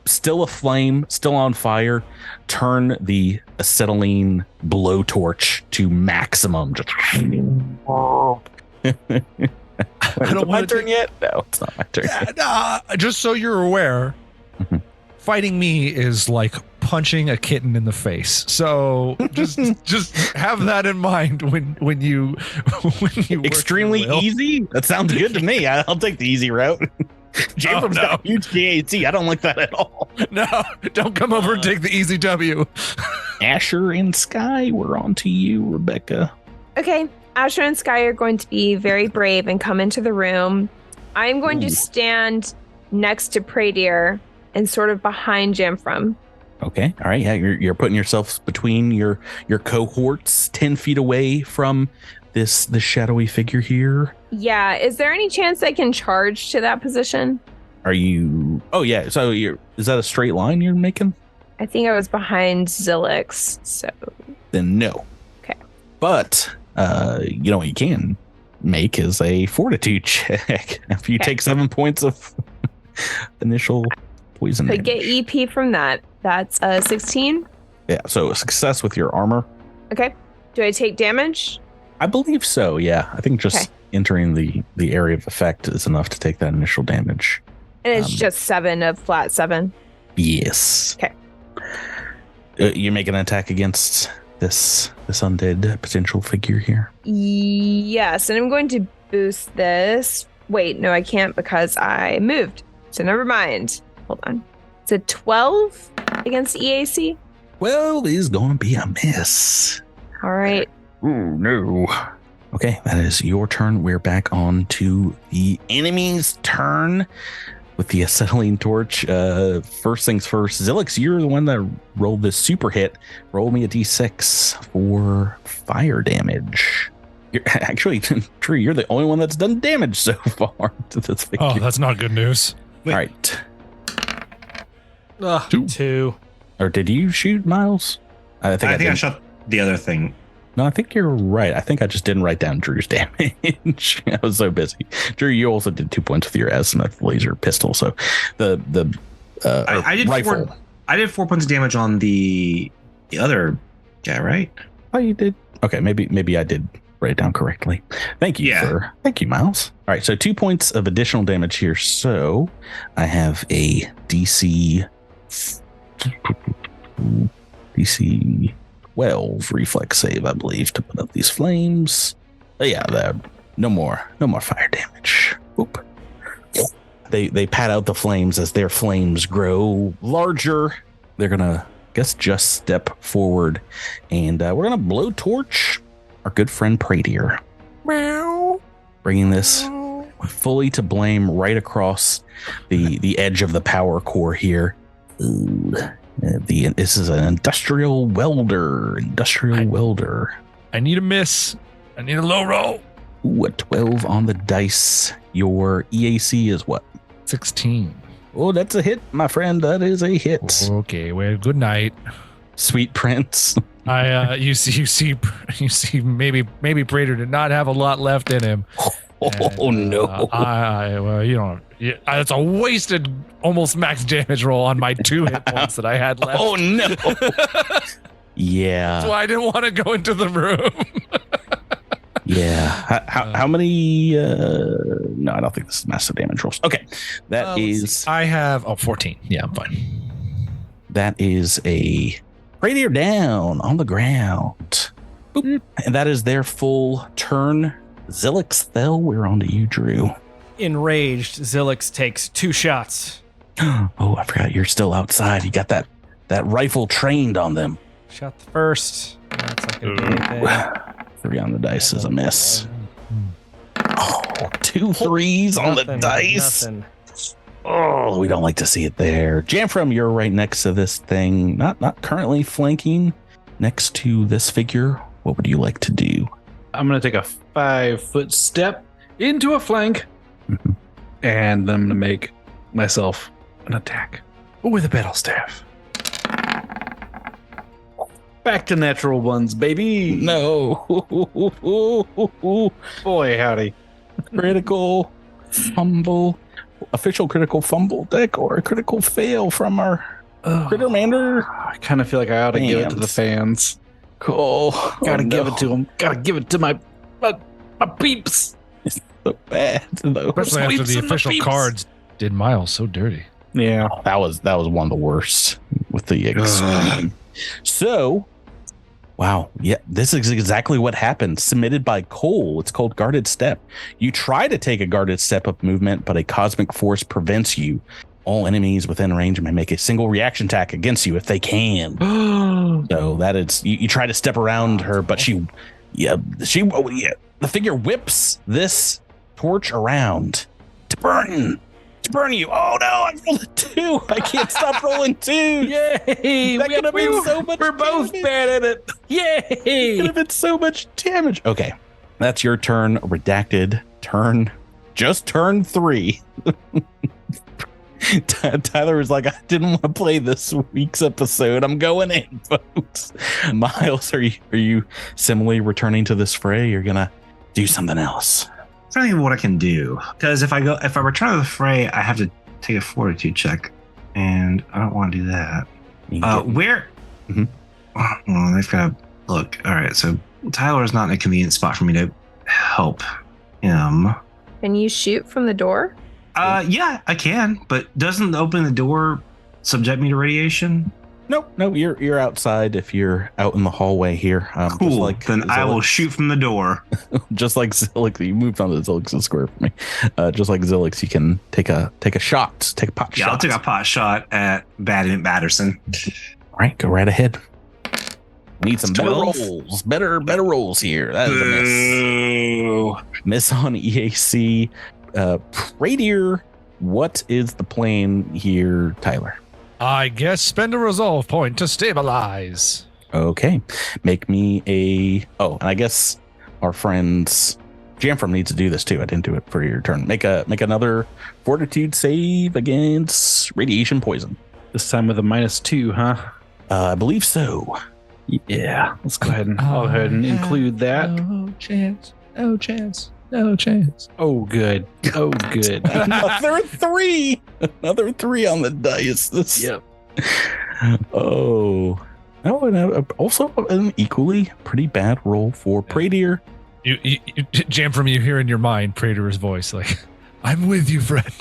still aflame, still on fire, turn the acetylene blowtorch to maximum. Just I don't my want turn yet? No, it's not my turn. just so you're aware, fighting me is like punching a kitten in the face. So just have that in mind when you work Extremely your will. easy? That sounds good to me. I'll take the easy route. Jamfram's got a huge KAC. I don't like that at all. No, don't come over and take the easy W. Asher and Sky, we're on to you, Rebecca. Okay, Asher and Sky are going to be very brave and come into the room. I'm going to stand next to Praetor and sort of behind Jamfram. Okay. All right. Yeah. You're putting yourself between your cohorts 10 feet away from this shadowy figure here. Yeah, is there any chance I can charge to that position? Are you? Oh yeah. So is that a straight line you're making? I think I was behind Zilix, so. Then no. Okay. But you know what you can make is a fortitude check. If you take 7 points of initial poison Could damage. get EP from that. That's a 16. Yeah. So a success with your armor. Okay. Do I take damage? I believe so. Yeah, I think just Okay. entering the area of effect is enough to take that initial damage. And it's just 7 of flat 7. Yes. Okay. You make an attack against this undead potential figure here. Yes, and I'm going to boost this. Wait, no, I can't because I moved. So never mind. Hold on. It's a 12 against EAC. 12 is going to be a miss. All right. Oh, no. Okay, that is your turn. We're back on to the enemy's turn with the acetylene torch. First things first, Zilix, you're the one that rolled this super hit. Roll me a d6 for fire damage. Actually, Tree, you're the only one that's done damage so far to this figure. Oh, that's not good news. All right. Two. 2. Or did you shoot, Miles? I think I shot the other thing. No, I think you're right. I think I just didn't write down Drew's damage. I was so busy. Drew, you also did 2 points with your azimuth laser pistol. So I did rifle. I did 4 points of damage on the other guy, right? Oh, you did. Okay, maybe I did write it down correctly. Thank you, thank you, Miles. All right, so 2 points of additional damage here. So I have a DC 12 reflex save, I believe, to put up these flames. But yeah, no more fire damage. Oop. They pat out the flames as their flames grow larger. They're gonna, just step forward, and we're gonna blowtorch our good friend Pradier. Bringing this fully to blame right across the edge of the power core here. Ooh. This is an industrial welder. I need a miss. I need a low roll. Ooh, a 12 on the dice. Your EAC is what? 16. Oh, that's a hit, my friend. That is a hit. Okay, well, good night. Sweet prince. You see, maybe Prater did not have a lot left in him. Oh, no. It's a wasted almost max damage roll on my 2 hit points that I had left. Oh, no. Yeah. That's why I didn't want to go into the room. Yeah. How many? No, I don't think this is massive damage rolls. Okay. That is. I have 14. Yeah, I'm fine. That is a radiator down on the ground. Boop. And that is their full turn. Zilix fell. We're on to you, Drew. Enraged, Zilix takes 2 shots. Oh, I forgot you're still outside. You got that rifle trained on them. Shot the first. That's not going to do anything. 3 on the dice is a miss. Oh, 2 3s on the dice. Nothing. Oh, we don't like to see it there. Jamfram, you're right next to this thing. Not currently flanking next to this figure. What would you like to do? I'm going to take a 5-foot step into a flank, and then I'm going to make myself an attack with a battle staff. Back to natural ones, baby. No. Boy, howdy. Critical fumble. Official critical fumble deck or a critical fail from our Crittermander. I kind of feel like I ought to give it to the fans. Cool. Gotta give it to them. Gotta give it to my peeps. It's so bad, though. Especially after Sweeps the and the official peeps. cards did Miles so dirty. Yeah. That was one of the worst with the extreme. So, wow. Yeah, this is exactly what happened. Submitted by Cole. It's called Guarded Step. You try to take a guarded step up movement, but a cosmic force prevents you. All enemies within range may make a single reaction attack against you if they can. So that is, you try to step around her, but the figure whips this torch around to burn you. Oh no, I rolled a 2. I can't stop rolling 2. Yay! That could have been so much. We're both bad at it. Yay! Could have been so much damage. Okay, that's your turn. Redacted turn. Just turn 3. Tyler was like, I didn't want to play this week's episode. I'm going in, folks. Miles, are you similarly returning to this fray? You're gonna do something else. I'm trying to think of what I can do, because if I return to the fray, I have to take a fortitude check, and I don't want to do that. Where? Mhm. Well, they've got to look. All right, so Tyler's not in a convenient spot for me to help him. Can you shoot from the door? Yeah, I can, but doesn't opening the door subject me to radiation? Nope, you're outside if you're out in the hallway here. Cool. Just like then I will Zilix. shoot from the door. Just like Zilix, you moved on to Zilix's square for me. Just like Zilix, you can take a shot, take a pot shot. Yeah, I'll take a pot shot at Batterson. All right, go right ahead. Need some better 12. rolls. Better rolls here. That is a miss. Boo. Miss on EAC. Radier, what is the plan here, Tyler? I guess spend a resolve point to stabilize. Okay. Make me a... Oh, and I guess our friends... Jamfram needs to do this too. I didn't do it for your turn. Make another fortitude save against radiation poison. This time with a -2, huh? I believe so. Yeah. Let's go ahead and I'll go ahead and include that. No chance. No chance. No chance. Oh, good. Oh, good. Another 3. Another 3 on the dice. Yep. Oh, and also an equally pretty bad roll for Pradier. You jam from you hear in your mind Praetor's voice like, I'm with you, friend.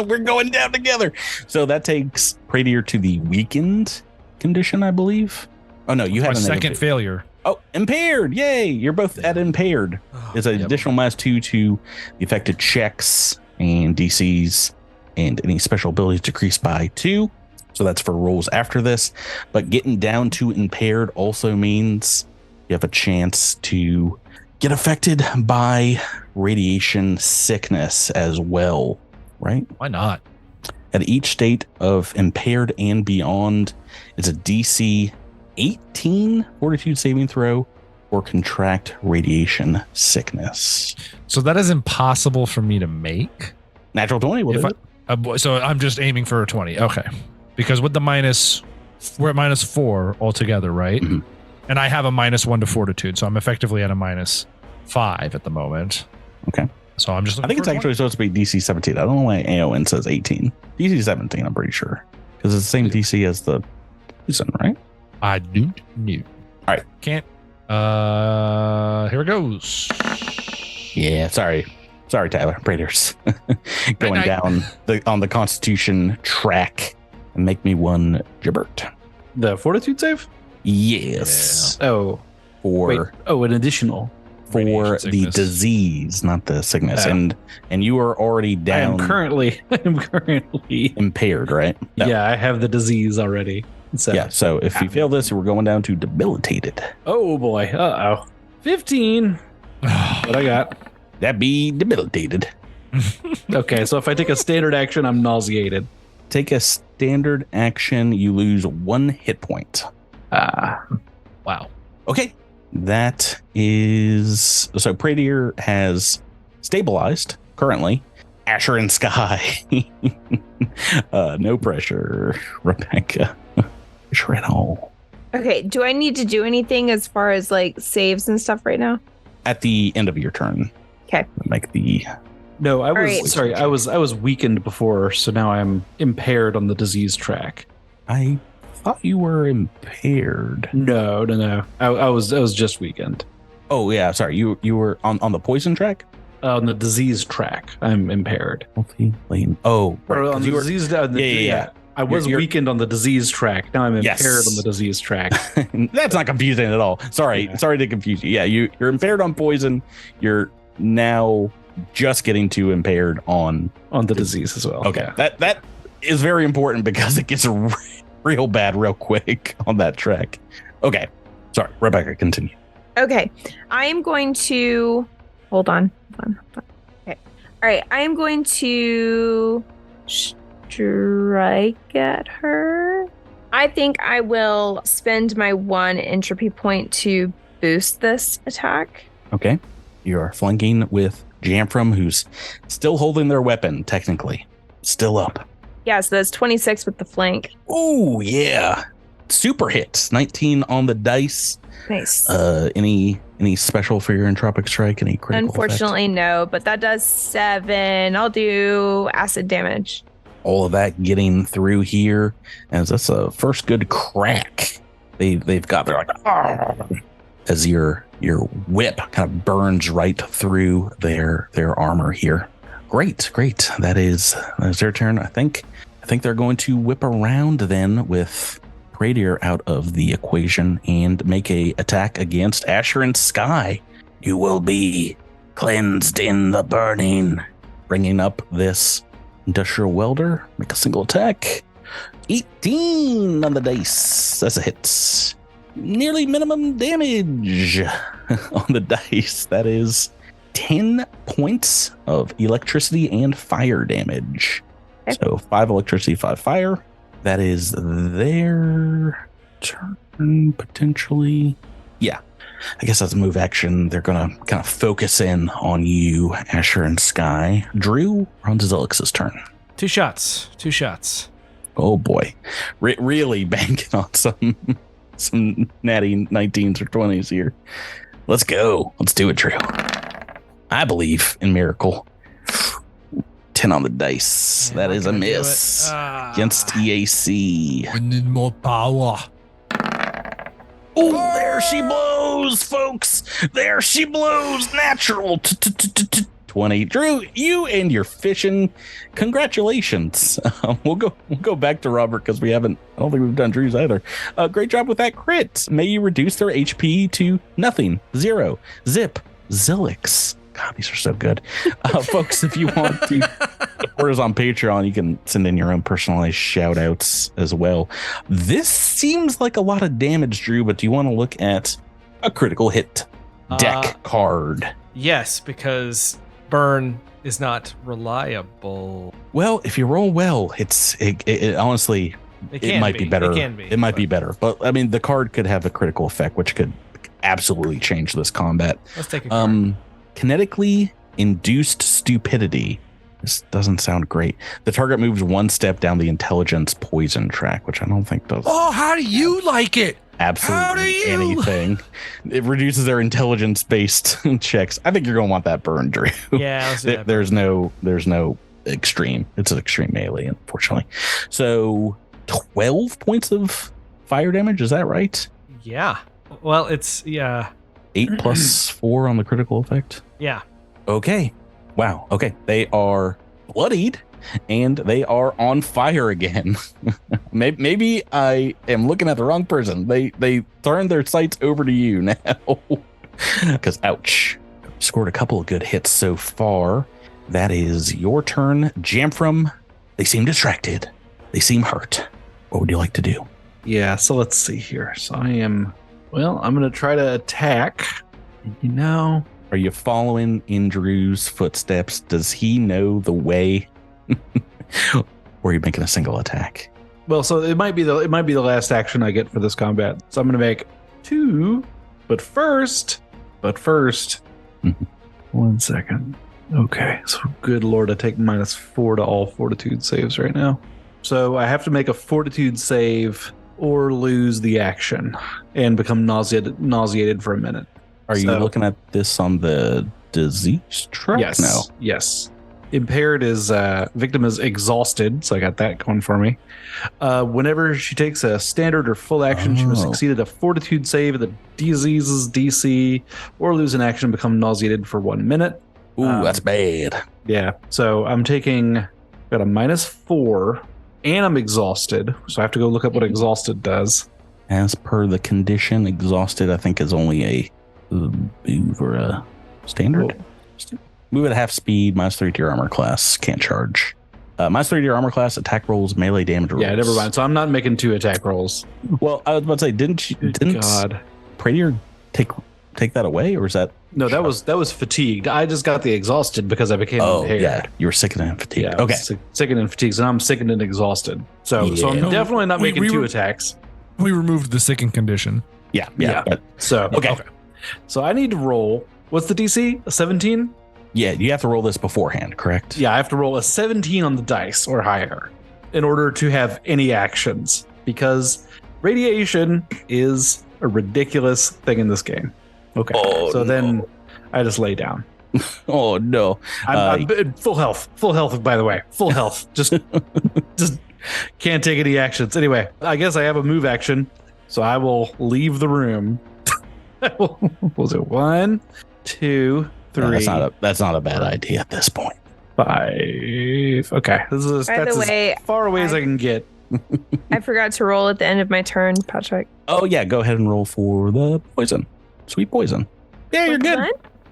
We're going down together. So that takes Pradier to the weakened condition, I believe. Oh no, you My had a second failure. Oh, impaired. Yay. You're both at impaired. It's an additional -2 to the affected checks and DCs, and any special abilities decreased by 2. So that's for rolls after this. But getting down to impaired also means you have a chance to get affected by radiation sickness as well, right? Why not? At each state of impaired and beyond, it's a DC 18 fortitude saving throw or contract radiation sickness. So that is impossible for me to make. Natural 20. What If is it? So I'm just aiming for a 20. Okay. Because with the minus, we're at -4 altogether, right? Mhm. And I have a -1 to fortitude. So I'm effectively at a -5 at the moment. Okay. So I'm just I think it's actually supposed to be DC 17. I don't know why AON says 18. DC 17, I'm pretty sure. Because it's the same DC as the poison, right? I don't know. All right. Can't. Here it goes. Yeah, sorry, Tyler. Praetors. Going Night-night. down on the Constitution track and make me one gibbert. The fortitude save? Yes. Oh, wait. For Oh, an additional. for Radiation the sickness. disease, not the sickness. Oh. And you are already down I'm currently impaired, right? No. Yeah, I have the disease already. So. Yeah. So if you fail this, we're going down to debilitated. Oh boy. Uh-oh. 15. What I got? That be debilitated. Okay, so if I take a standard action, I'm nauseated. Take a standard action. You lose 1 hit point. Wow. Okay. That is so. Pradier has stabilized currently. Asher and Sky. No pressure. Rebecca. Pressure at all. Okay, do I need to do anything as far as like saves and stuff right now? At the end of your turn. Okay. Make the. No, I was right. sorry. I was weakened before, so now I'm impaired on the disease track. I thought you were impaired. No. I was just weakened. Oh yeah, sorry. You were on the poison track. On the disease track, I'm impaired. Healthy lane. Oh, right. Or 'cause on you the were- disease. Yeah. I was You're- weakened on the disease track. Now I'm Yes. impaired on the disease track. That's not confusing at all. Sorry, Yeah. sorry to confuse you. Yeah, you're impaired on poison. You're now just getting to impaired on. On the disease as well. Okay, Yeah. that is very important because it gets real bad real quick on that track. Okay, sorry, Rebecca, continue. Okay, I am going to hold on. Okay, all right. I am going to strike at her. I think I will spend my 1 entropy point to boost this attack. Okay, you are flanking with Jamfram, who's still holding their weapon. Technically, still up. Yeah, so that's 26 with the flank. Oh yeah, super hits. 19 on the dice. Nice. Any special for your entropic strike? Any critical? Unfortunately, no, but that does 7. I'll do acid damage. All of that getting through here, as that's a first good crack they've got, they're like, "Argh," as your whip kind of burns right through their armor here. Great. That is their turn. I think they're going to whip around then with Pradier out of the equation and make a attack against Asher and Sky. You will be cleansed in the burning. Bringing up this industrial welder. Make a single attack. 18 on the dice. That's a hit. Nearly minimum damage on the dice. That is 10 points of electricity and fire damage. Okay. So 5 electricity, 5 fire. That is their turn, potentially. Yeah, I guess that's a move action. They're going to kind of focus in on you, Asher and Sky. Drew, on Zelix's turn. 2 shots. 2 shots. Oh boy, really banking on some natty 19s or 20s here. Let's go. Let's do it, Drew. I believe in miracle. 10 on the dice. That is a miss against EAC. We need more power. Oh, there she blows, folks. There she blows. Natural 20. Drew, you and your fishing, congratulations. We'll go back to Robert because I don't think we've done Drew's either. Great job with that crit. May you reduce their HP to nothing, 0, zip, Zilix. God, these are so good. Folks, if you want to support us on Patreon, you can send in your own personalized shout outs as well. This seems like a lot of damage, Drew, but do you want to look at a critical hit deck card? Yes, because burn is not reliable. Well, if you roll well, it honestly, it might be better. It can be. It might be better. But I mean, the card could have a critical effect, which could absolutely change this combat. Let's take a card. Kinetically induced stupidity. This doesn't sound great. The target moves 1 step down the intelligence poison track, which I don't think does Oh, how do you like it? absolutely anything. It reduces their intelligence based checks. I think you're going to want that burn, Drew. Yeah, let's do that. There's no extreme. It's an extreme melee, unfortunately. So 12 points of fire damage. Is that right? Yeah. Well, it's 8 plus 4 on the critical effect. Yeah. Okay. Wow. Okay. They are bloodied and they are on fire again. Maybe I am looking at the wrong person. They turned their sights over to you now. Because ouch. Scored a couple of good hits so far. That is your turn. Jamfram, they seem distracted. They seem hurt. What would you like to do? Yeah, so let's see here. So I'm going to try to attack. Are you following in Drew's footsteps? Does he know the way? Or are you making a single attack? Well, so it might be the last action I get for this combat. So I'm going to make 2, but first, 1 second. Okay, so good lord, I take -4 to all fortitude saves right now. So I have to make a fortitude save or lose the action and become nauseated for a minute. Are you looking at this on the disease track? Yes. No. Yes. Impaired is victim is exhausted, so I got that going for me. Whenever she takes a standard or full action, she must succeed at a fortitude save at the disease's DC or lose an action and become nauseated for 1 minute. Ooh, that's bad. Yeah. So I'm taking got a -4 and I'm exhausted. So I have to go look up what exhausted does. As per the condition, exhausted, I think, is only a move or a standard. Move at half speed, -3 to your armor class, can't charge. -3 to your armor class, attack rolls, melee damage rolls. Yeah, never mind. So I'm not making 2 attack rolls. Well, I was about to say, didn't God. Pradier take that away, or is that? No, that was fatigued. I just got the exhausted because I became impaired. Yeah, you were sickened and fatigued. Yeah, okay, sickened and fatigued, and I'm sickened and exhausted. So I'm definitely not making 2 attacks. We removed the sickened condition. Yeah. But, so okay. So I need to roll. What's the DC? A 17? Yeah, you have to roll this beforehand, correct? Yeah, I have to roll a 17 on the dice or higher in order to have any actions, because radiation is a ridiculous thing in this game. Okay, then I just lay down. Oh no! I'm full health. Full health, by the way. Full health. Just can't take any actions. Anyway, I guess I have a move action. So I will leave the room. We'll do 1, 2, 3. That's not a bad idea at this point. 5. Okay. That's way, as far away as I can get. I forgot to roll at the end of my turn, Patrick. Oh yeah, go ahead and roll for the poison. Sweet poison. Yeah, you're good.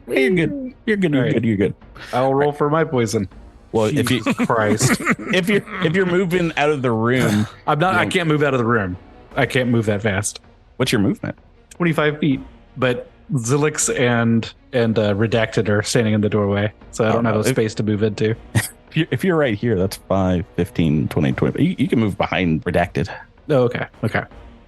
Yeah, you're good. You're good. You're Right. good. You're good. I'll roll for my poison. Well, if you Christ. if you're moving out of the room, I'm not. I can't move out of the room. I can't move that fast. what's your movement? 25 feet. But Zilix and Redacted are standing in the doorway, so I don't have a space to move into. If you're right here, that's 5, 15, 20, 20. You can move behind Redacted. Oh, okay.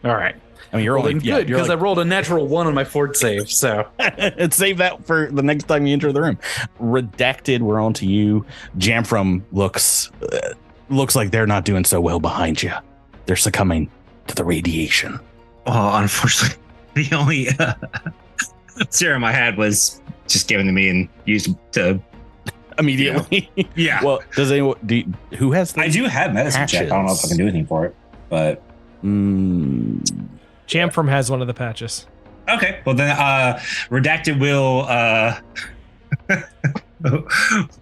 All right. I mean, you're Well, only then good because I rolled a natural 1 on my fort save. So and save that for the next time you enter the room. Redacted, we're on to you. Jamfram looks like they're not doing so well behind you. They're succumbing to the radiation. Oh, unfortunately, the only serum I had was just given to me and used to Immediately. Yeah. Well, does anyone? Who has? I do have medicine check. I don't know if I can do anything for it, but Jamfram has one of the patches. okay. Well, then Redacted will,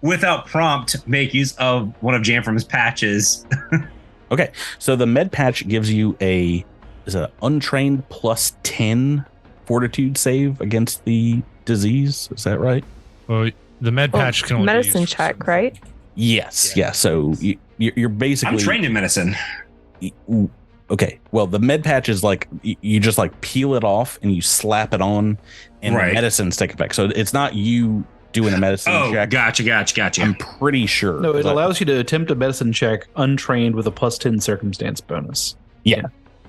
without prompt, make use of one of Jamfram's patches. Okay, so the med patch gives you is an untrained plus 10 fortitude save against the disease. Is that right? Well, the med patch can only be medicine used for check, certain- right? Yes. Yeah. So you're basically. I'm trained in medicine. Okay. Well, the med patch is like you just like peel it off and you slap it on, and Right. the medicines take effect. So it's not you doing a medicine Oh, check. gotcha. I'm pretty sure. no, it 'cause allows you to attempt a medicine check untrained with a +10 circumstance bonus.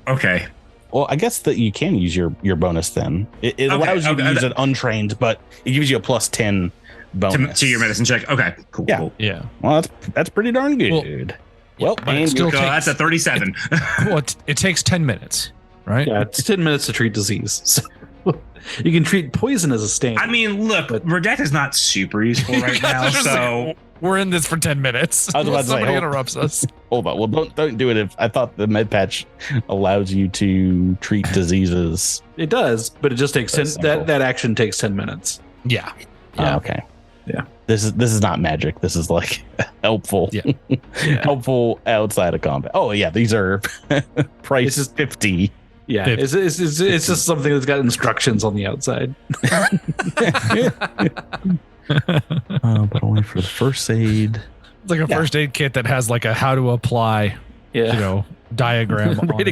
Okay. Well, I guess that you can use your bonus then. It allows you to use it untrained, but it gives you a plus 10 bonus To your medicine check. Okay. Cool. Yeah. Cool. Yeah. Well, that's pretty darn good. Well, but it and still So that's a 37. Well, it takes 10 minutes, right? Yeah, it's 10 minutes to treat disease. So you can treat poison as a standard. I mean, look, Redact is not super useful right now, so we're in this for 10 minutes. I was about to say, Somebody hold- interrupts us. Hold on. Well, don't do it. If I thought the med patch allows you to treat diseases. it does, but it just takes 10. That's simple. That action takes 10 minutes. Yeah. Yeah. Okay. Yeah. This is not magic. This is like helpful. Yeah. Helpful outside of combat. Oh yeah, these are price This is- 50. Yeah, 50. it's just something that's got instructions on the outside. But only for the first aid. It's like a first aid kit that has like a how to apply, Yeah, diagram on right, it.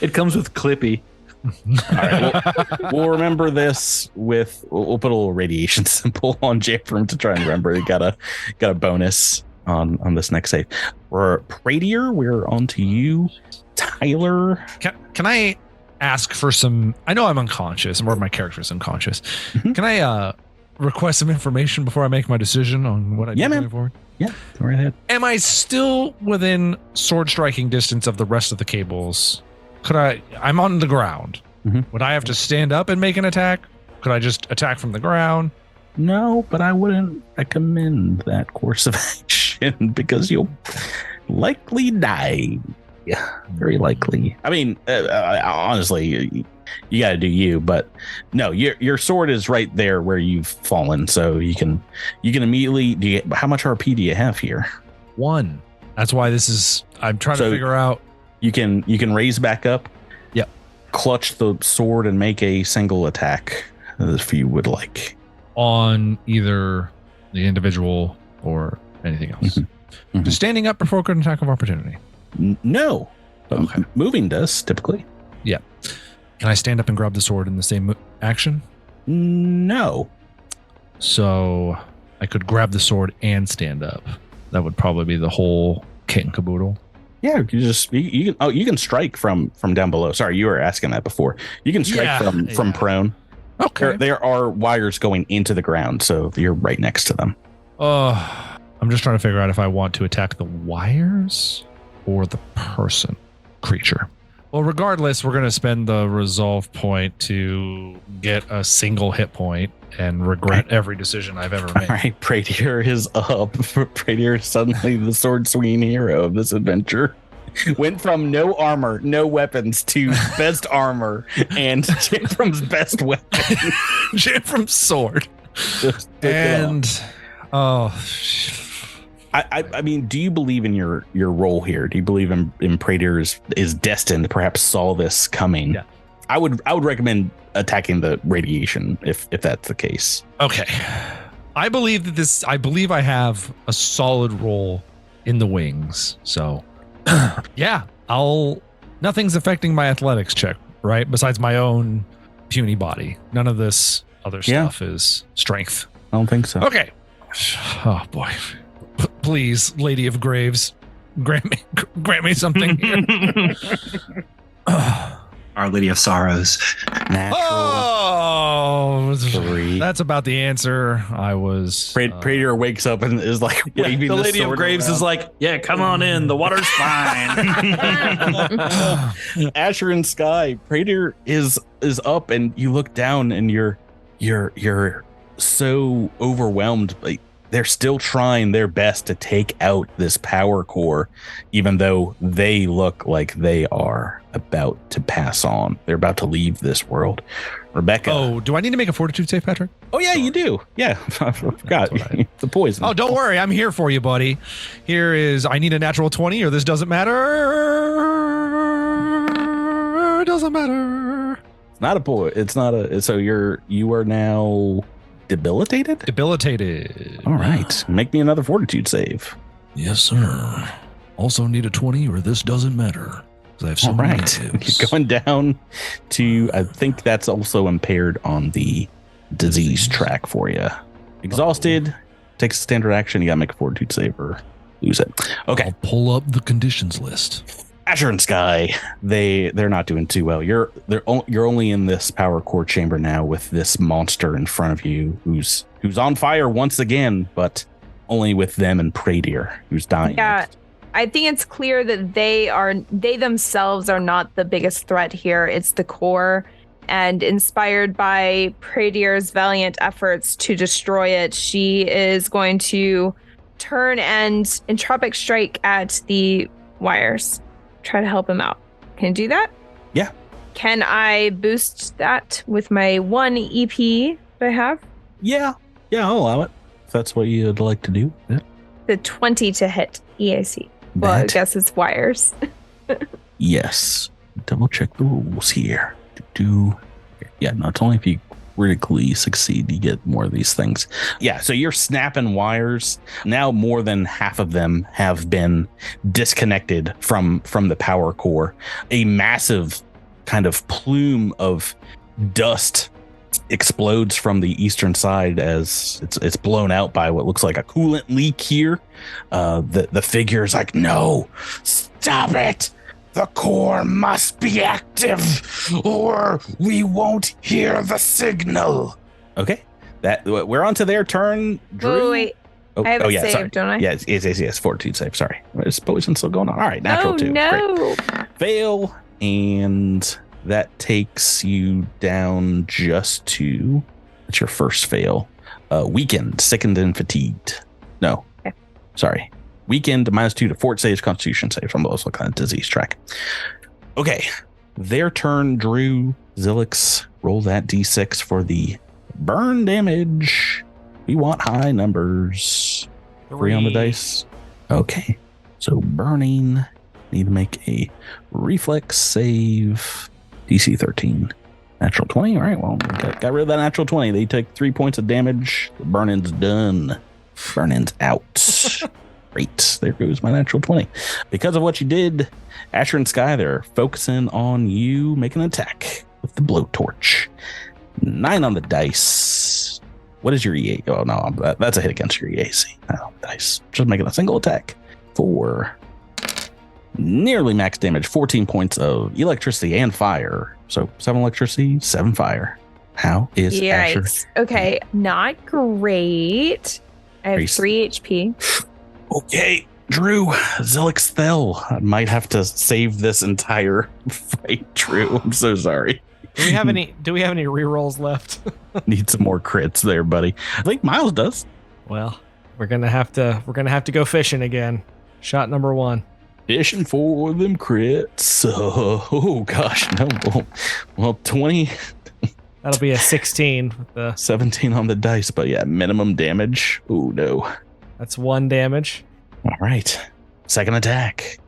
it comes with Clippy. All right, we'll remember this with we'll put a little radiation symbol on Jamfram to try and remember. You got a bonus on this next save. We're Pradier, we're on to you. Tyler. Can I ask for some? I know I'm unconscious, or my character is unconscious. Mhm. Can I request some information before I make my decision on what I do Yeah, man. going forward? Yeah, go right ahead. Am I still within sword striking distance of the rest of the cables? I'm on the ground. Mhm. Would I have to stand up and make an attack? Could I just attack from the ground? No, but I wouldn't recommend that course of action because you'll likely die. Yeah, very likely. I mean, honestly, you got to do you. But no, your sword is right there where you've fallen, so you can immediately. How much RP do you have here? 1. That's why this is. I'm trying to So- figure out. You can raise back up. Yep. Clutch the sword and make a single attack if you would like. On either the individual or anything else. Mhm. Does standing up before an attack of opportunity? No, but Okay. moving does typically. Can I stand up and grab the sword in the same action? No. So I could grab the sword and stand up. That would probably be the whole kit and caboodle. Yeah, you can strike from down below. Sorry, you were asking that before. You can strike Yeah, from yeah. prone. Okay. There are wires going into the ground, so you're right next to them. I'm just trying to figure out if I want to attack the wires or the creature. Well, regardless, we're going to spend the resolve point to get a single hit point and regret every decision I've ever All made. right, Pradier is up. Pradier is suddenly the sword swinging hero of this adventure. Went from no armor, no weapons to best armor and Jamfram's best weapon. Jamfram's sword. Just took it off. And oh, I mean, do you believe in your role here? Do you believe in Praetor is destined, perhaps saw this coming? Yeah. I would recommend attacking the radiation if that's the case. okay. I believe I have a solid role in the wings. So yeah, nothing's affecting my athletics check, right? Besides my own puny body. None of this other stuff is strength. I don't think so. Okay. Oh boy. Please, Lady of Graves, grant me something here. Our Lady of Sorrows. Natural 3. That's about the answer. I was. Praetor wakes up and is like waving the the Lady of sword Graves around. is like, yeah, come on in. The water's fine. Asher and Sky, Praetor is up, and you look down, and you're so overwhelmed. Like, they're still trying their best to take out this power core, even though they look like they are about to pass on. They're about to leave this world. Rebecca. Oh, do I need to make a fortitude save, Patrick? Oh yeah, you do. Yeah, I forgot. The poison. Oh, don't worry. I'm here for you, buddy. Here is, I need a natural 20 or this doesn't matter. It doesn't matter. It's not a boy. It's not a. So you are now debilitated. Debilitated. All right, make me another fortitude save. Yes, sir. Also need a 20 or this doesn't matter. 'Cause I have so All many right, tips. you're going down to. I think that's also impaired on the disease track for you. Exhausted, takes a standard action. You got to make a fortitude save or lose it. Okay. I'll pull up the conditions list. Asher and Sky, they're not doing too well. You're only in this power core chamber now with this monster in front of you who's on fire once again, but only with them and Praetor who's dying. Yeah, I think it's clear that they themselves are not the biggest threat here. It's the core, and inspired by Praetor's valiant efforts to destroy it, she is going to turn and entropic strike at the wires. Try to help him out. Can I do that? Yeah. Can I boost that with my 1 EP that I have? Yeah, I'll allow it if that's what you'd like to do. Yeah. The 20 to hit EAC. Well, I That- guess it's wires. Yes. Double check the rules here. Yeah, not only if you critically succeed, you get more of these things. Yeah, so you're snapping wires. Now more than half of them have been disconnected from the power core. A massive kind of plume of dust explodes from the eastern side as it's blown out by what looks like a coolant leak here. The figure is like, no, stop it. The core must be active or we won't hear the signal. Okay, we're on to their turn. Drew. Wait. I have a save, sorry. don't I? Yes, fortitude save. Sorry. Is poison still going on? All right, natural oh, 2. no. Great. Fail, and that takes you down just to, that's your first fail. Weakened, sickened, and fatigued. No, okay. Sorry. Weakened, -2 to fort saves, constitution saves. I'm also looking at disease track. Okay, their turn. Drew, Zilix, roll that d6 for the burn damage. We want high numbers. 3 on the dice. Okay, so burning. Need to make a reflex save. DC 13. Natural 20. All right, well, got rid of that natural 20. They take 3 points of damage. The burn-in's done. Burn-in's out. Great. There goes my natural 20. Because of what you did, Asher and Sky, they're focusing on you making an attack with the blowtorch. 9 on the dice. What is your EA? Oh, no, that's a hit against your EAC. No, dice. Just making a single attack. 4. Nearly max damage. 14 points of electricity and fire. So 7 electricity, 7 fire. How is Asher? Yikes. Okay, not great. I have 3 HP. Okay, Drew, Zilix fell. I might have to save this entire fight, Drew. I'm so sorry. Do we have any rerolls left? Need some more crits there, buddy. I think Miles does. Well, we're gonna have to go fishing again. Shot number 1. Fishing for them crits. Oh gosh, no. Well, 20, That'll be a 16. With the, 17 on the dice, but yeah, minimum damage. Oh no. that's 1 damage. All right. Second attack.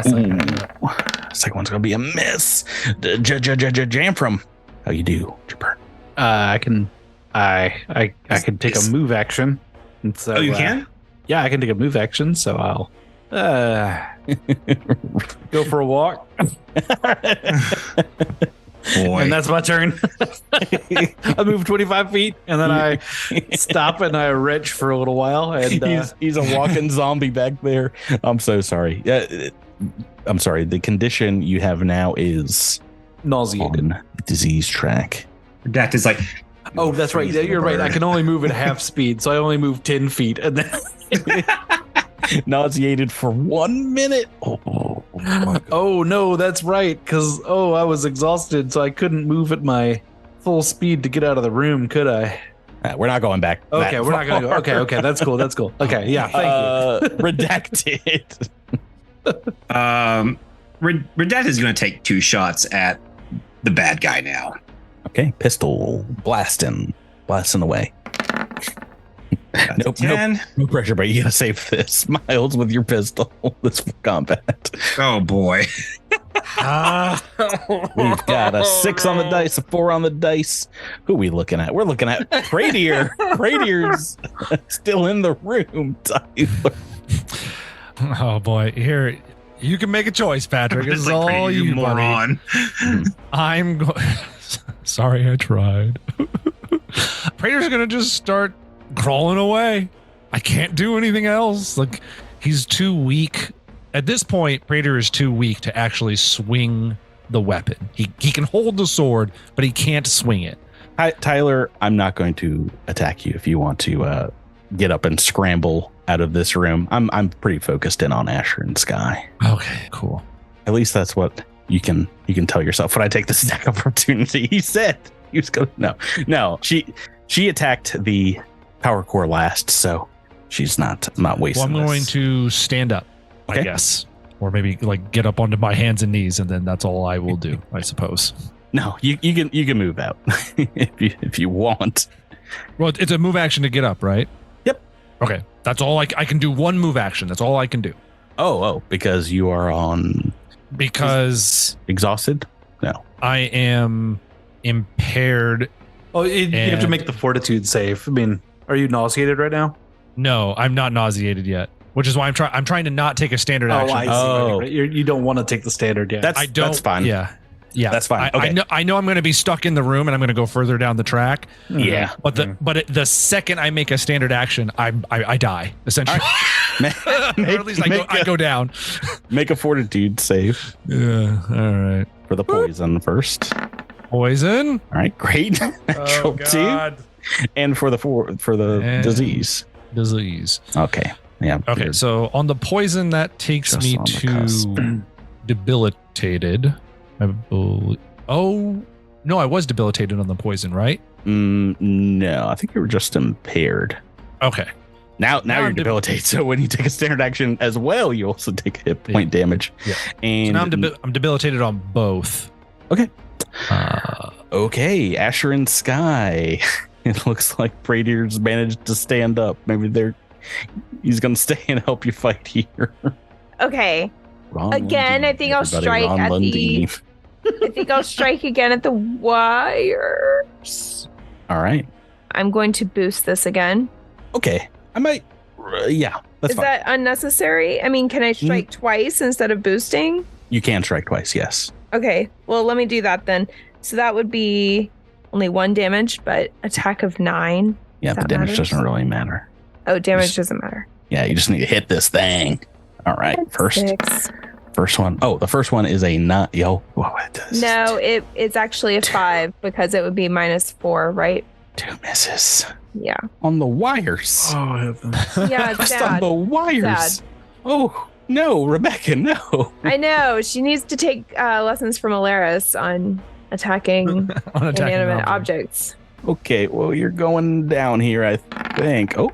Second Ooh. Second one's gonna be a miss. Jamfram. How you do, Jabber? I can take a move action. And so, Oh, you can? Yeah, I can take a move action. So I'll go for a walk. Boy. And that's my turn. I move 25 feet and then I stop and I retch for a little while. And He's a walking zombie back there. I'm so sorry. I'm sorry. The condition you have now is nauseated. on disease track. Redacted is like, Oh, that's right. You're right. I can only move at half speed, so I only move 10 feet. And then Nauseated for 1 minute. Oh, my God. oh no, that's right. Because I was exhausted, so I couldn't move at my full speed to get out of the room, could I? We're not going back. Okay, that we're not gonna far. go. Okay, that's cool. That's cool. Okay, yeah, thank you. Redacted. Redacted is going to take 2 shots at the bad guy now. Okay, pistol blasting away. Nope, 10. no pressure, but you gotta save this, Miles, with your pistol. This combat. Oh boy. We've got a 6 on the dice, a 4 on the dice. Who are we looking at? We're looking at Pradier. Pradier's still in the room, Tyler. Oh boy, here you can make a choice, Patrick. This is Like, all Pradier, you, buddy. moron. I'm going. Sorry, I tried. Prater's gonna just start crawling away. I can't do anything else. Like, he's too weak. At this point, Prater is too weak to actually swing the weapon. He can hold the sword, but he can't swing it. Tyler, I'm not going to attack you if you want to get up and scramble out of this room. I'm pretty focused in on Asher and Sky. Okay, cool. At least that's what you can tell yourself. When I take the snack opportunity, he said he was going. No. She attacked the power core last, so she's not wasting. Well, I'm going this. to stand up, Okay. I guess, or maybe like get up onto my hands and knees, and then that's all I will do, I suppose. No, you can move out if you want. Well, it's a move action to get up, right? Yep. Okay, that's all. I can do one move action. That's all I can do. Oh, because you are on Because exhausted. No. I am impaired. Oh, you have to And- make the fortitude save. I mean, are you nauseated right now? No, I'm not nauseated yet, which is why I'm trying to not take a standard action. I see. Oh. Right. You don't want to take the standard yet. That's I don't. that's fine. Yeah. That's fine. I Okay. know I'm going to be stuck in the room, and I'm going to go further down the track. Yeah. But the second I make a standard action, I die essentially. All Or at least I go down. Make a fortitude save Yeah. All right. for the poison first. Poison. All right, great. Natural 2. And for the And- disease. Disease. Okay. Yeah. Okay, you're so on the poison, that takes just me on the cusp. to debilitated. I believe. Oh no, I was debilitated on the poison, right? No, I think you were just impaired. Okay. Now you're I'm debilitated. So when you take a standard action as well, you also take hit point damage. Yeah. And So now I'm debilitated on both. Okay. Uh, Okay, Asher and Sky. It looks like Pradier's managed to stand up. Maybe he's gonna stay and help you fight here. Okay. Ron Again, Lundeen, I think I'll everybody, strike Ron at the- Lundeen. I think I'll strike again at the wires. All right. I'm going to boost this again. Okay. I might. Yeah, that's Is fine. that unnecessary? I mean, can I strike twice instead of boosting? You can strike twice. Yes. Okay, well, let me do that then. So that would be only 1 damage, but attack of 9. Yeah, the That damage matters? doesn't really matter. Oh, damage Just- doesn't matter. Yeah, you just need to hit this thing. All right. First 6. one. Oh, the first one is a not. Whoa, No, it's actually a 5 because it would be -4, right? 2 misses Yeah. on the wires. Oh, heavens. Yeah, it's Just on sad. the wires. Sad. Oh no, Rebecca, no. I know. She needs to take lessons from Alaris on attacking on attacking inanimate objects. objects. Okay, well you're going down here, I think. Oh,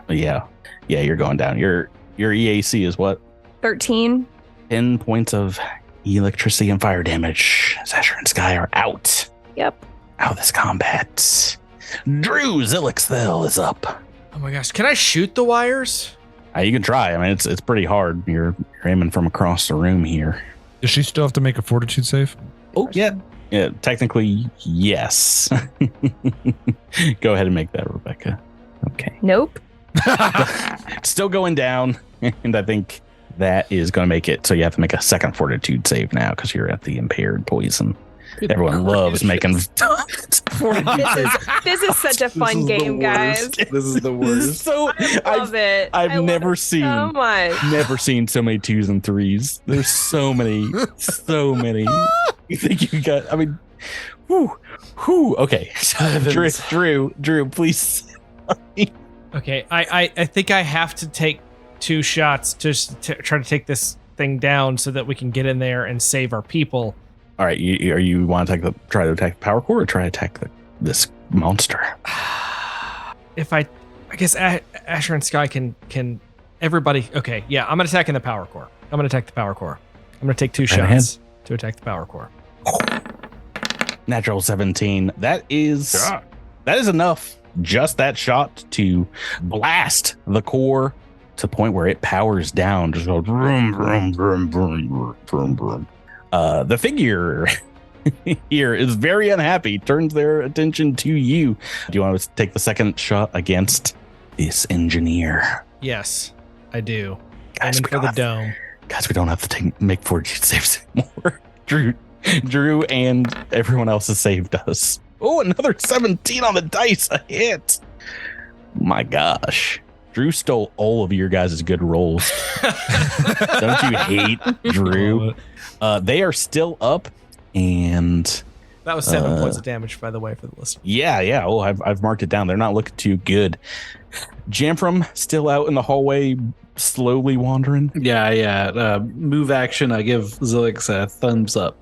yeah, you're going down. Your EAC is what? 13. 10 points of electricity and fire damage. Asher and Sky are out. Yep. Out of this combat. Drew Zilixthel is up. Oh my gosh. Can I shoot the wires? You can try. I mean, it's pretty hard. You're aiming from across the room here. Does she still have to make a fortitude save? Oh, yeah. Yeah, technically, yes. Go ahead and make that, Rebecca. Okay. Nope. Still going down, and I think that is going to make it. So you have to make a second fortitude save now because you're at the impaired poison. Everyone loves making fortitude saves. This is such a fun game, guys. This is the worst. So I love it. I've I love never it seen so much. never seen so many 2s and 3s. There's so many. You think you got? I mean, whoo. Okay, Drew, please. Okay, I think I have to take 2 shots just to try to take this thing down so that we can get in there and save our people. All right, you want to try to attack the power core or try to attack this monster? If I guess Asher and Sky can everybody. Okay, yeah, I'm gonna attack in the power core. I'm gonna attack the power core. I'm gonna take 2 shots to attack the power core. Natural 17. That is enough. Just that shot to blast the core to the point where it powers down. Just goes vroom, vroom, vroom, vroom, vroom, vroom. The figure here is very unhappy, turns their attention to you. Do you want to take the second shot against this engineer? Yes, I do. Guys, Aiming for the dome. Guys, we don't have to make fortitude saves anymore. Drew and everyone else has saved us. Oh, another 17 on the dice, a hit. My gosh. Drew stole all of your guys' good rolls. Don't you hate Drew? They are still up, and that was 7 points of damage, by the way, for the listener. Yeah. Oh, I've marked it down. They're not looking too good. Jamfram still out in the hallway, slowly wandering. Yeah. Move action. I give Zilix a thumbs up.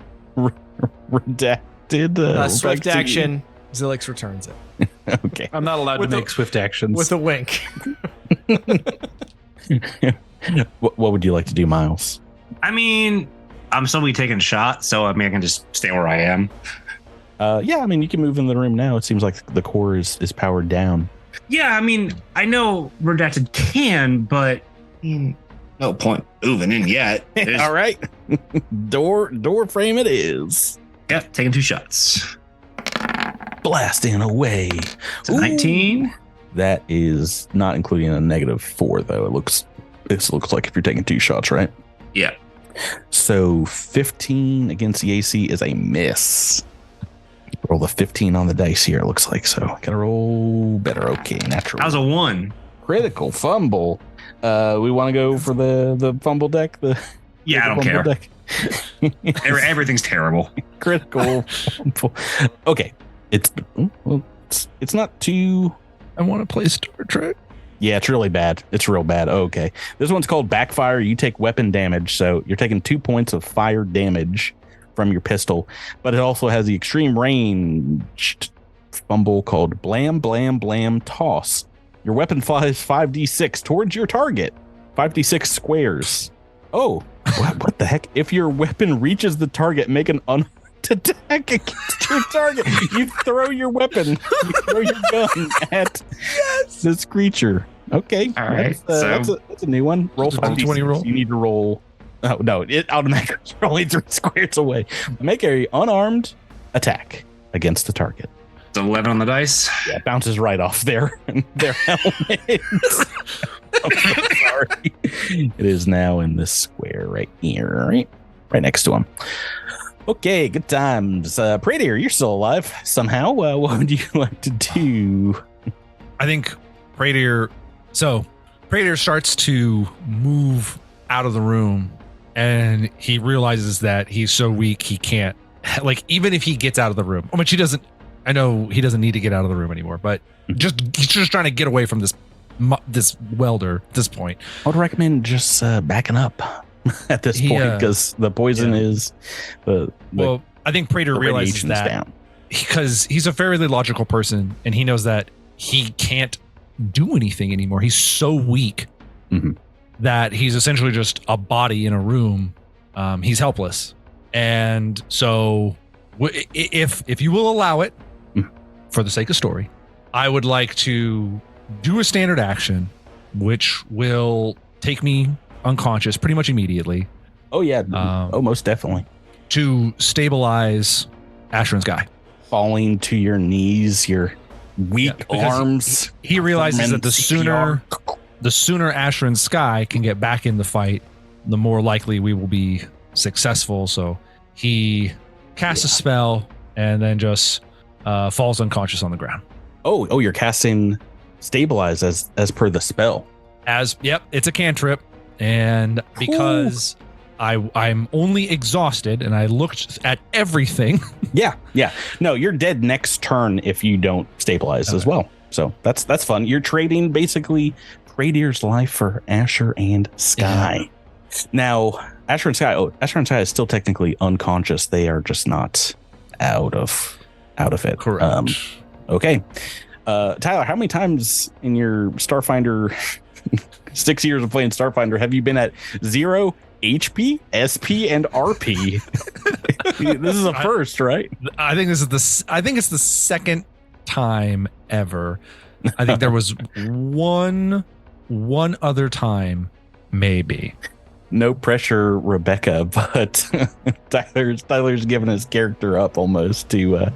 Redacted. Swift action. Zilix returns it. Okay. I'm not allowed to make swift actions. With a wink. What would you like to do, Miles? I mean, I'm still taking shots, so I mean, I can just stay where I am. Yeah, I mean, you can move in the room now. It seems like the core is powered down. Yeah, I mean, I know Redacted can, but no point moving in yet. All right. Door frame it is. Yep, taking 2 shots. Blasting away. So 19. That is not including a -4, though. This looks like if you're taking 2 shots, right? Yeah. So 15 against the AC is a miss. Roll the 15 on the dice here, it looks like. So gotta roll better. Okay, natural. That was a 1. Critical fumble. We want to go for the fumble deck. Yeah, I don't care. Deck. Everything's terrible. Critical fumble. Okay, it's not too. I want to play Star Trek. Yeah, it's really bad. It's real bad. Okay. This one's called Backfire. You take weapon damage. So you're taking 2 points of fire damage from your pistol, but it also has the extreme range fumble called Blam, Blam, Blam, Toss. Your weapon flies 5d6 towards your target. 5d6 squares. Oh, what the heck? If your weapon reaches the target, make an attack against your target. You throw your weapon. You throw your gun at this creature. Okay. All right. That's a new one. Roll 5d20 roll. You need to roll. Oh, no. It automatically rolling 3 squares away. Make a unarmed attack against the target. It's 11 on the dice. Yeah, it bounces right off their helmets. I'm so sorry. It is now in this square right here, right next to him. Okay, good times. Praetor, you're still alive somehow. What would you like to do? I think Praetor starts to move out of the room, and he realizes that he's so weak he can't, like, even if he gets out of the room, which he doesn't. I know he doesn't need to get out of the room anymore, but he's just trying to get away from this welder at this point. I would recommend just backing up at this point, because the poison is well, I think Praetor realizes that down. Because he's a fairly logical person, and he knows that he can't do anything anymore. He's so weak that he's essentially just a body in a room He's helpless. And so if you will allow it, for the sake of story, I would like to do a standard action, which will take me unconscious pretty much immediately. Oh, yeah. Most definitely. To stabilize Asher and Sky. Falling to your knees, your weak arms. He realizes that the sooner Asher and Sky can get back in the fight, the more likely we will be successful. So he casts a spell and then just falls unconscious on the ground. Oh, you're casting stabilize as per the spell. It's a cantrip, and because I'm only exhausted and I looked at everything. Yeah. No, you're dead next turn if you don't stabilize as well. So that's fun. You're trading basically Pradier's life for Asher and Sky. Yeah. Now, Asher and Sky is still technically unconscious. They are just not out of it. Correct. Okay. Tyler, how many times in your Starfinder 6 years of playing Starfinder have you been at 0 HP, SP, and RP? This is a first, right? I think it's the second time ever. I think there was one other time, maybe. No pressure, Rebecca, but Tyler's giving his character up almost to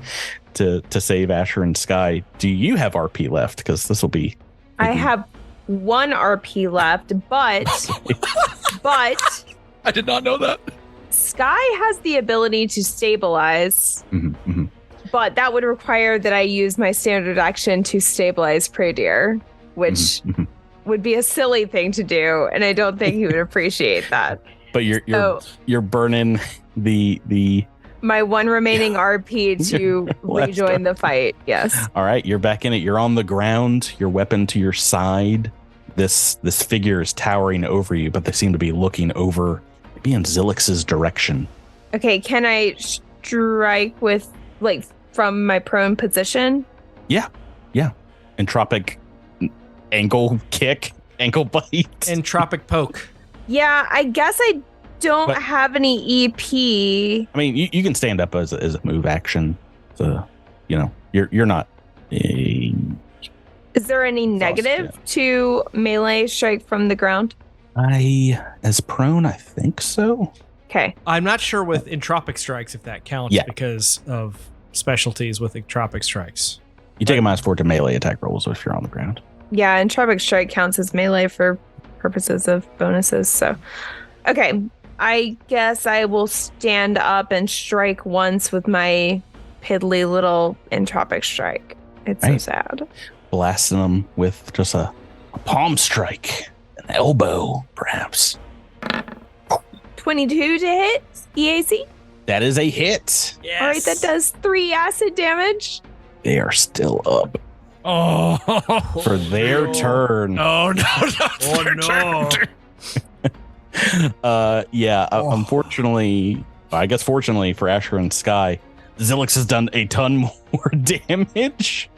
save Asher and Sky. Do you have RP left? Because this will be. I have 1 RP left, but I did not know that. Sky has the ability to stabilize, but that would require that I use my standard action to stabilize Pradier, which would be a silly thing to do, and I don't think he would appreciate that. But you're burning the my 1 remaining RP to rejoin the fight. Yes. All right, you're back in it. You're on the ground. Your weapon to your side. This figure is towering over you, but they seem to be looking over, maybe in Zilix's direction. Okay, can I strike with from my prone position? Yeah. Entropic ankle kick, ankle bite, entropic poke. Yeah, I guess I don't have any EP. I mean, you can stand up as a move action. So, you're not. Is there any negative to melee strike from the ground? As prone, I think so. Okay. I'm not sure with entropic strikes if that counts because of specialties with entropic strikes. You take a -4 to melee attack rolls if you're on the ground. Yeah, entropic strike counts as melee for purposes of bonuses. So, okay. I guess I will stand up and strike once with my piddly little entropic strike. It's so sad. Blasting them with just a palm strike, an elbow, perhaps. 22 to hit, EAC? That is a hit. Yes. All right, that does 3 acid damage. They are still up. Oh, for their turn. Oh no! Unfortunately, I guess fortunately for Asher and Sky, Zilix has done a ton more damage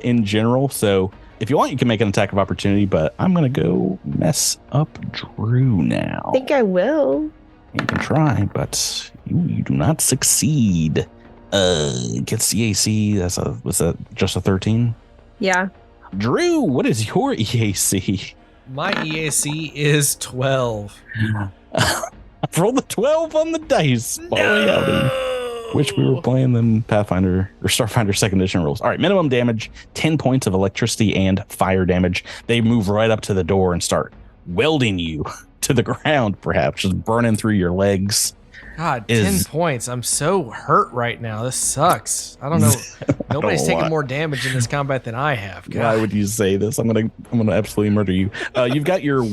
in general. So if you want, you can make an attack of opportunity, but I'm going to go mess up Drew now. I think I will. You can try, but you do not succeed. Gets CAC. Was that just a 13? Yeah. Drew, what is your EAC? My EAC is 12. I've rolled a 12 on the dice. Which we were playing them Pathfinder or Starfinder 2nd edition rules. All right, minimum damage, 10 points of electricity and fire damage. They move right up to the door and start welding you to the ground, perhaps, just burning through your legs. God, 10 points. I'm so hurt right now. This sucks. I don't know. Nobody's taking more damage in this combat than I have. God. Why would you say this? I'm gonna absolutely murder you. You've got your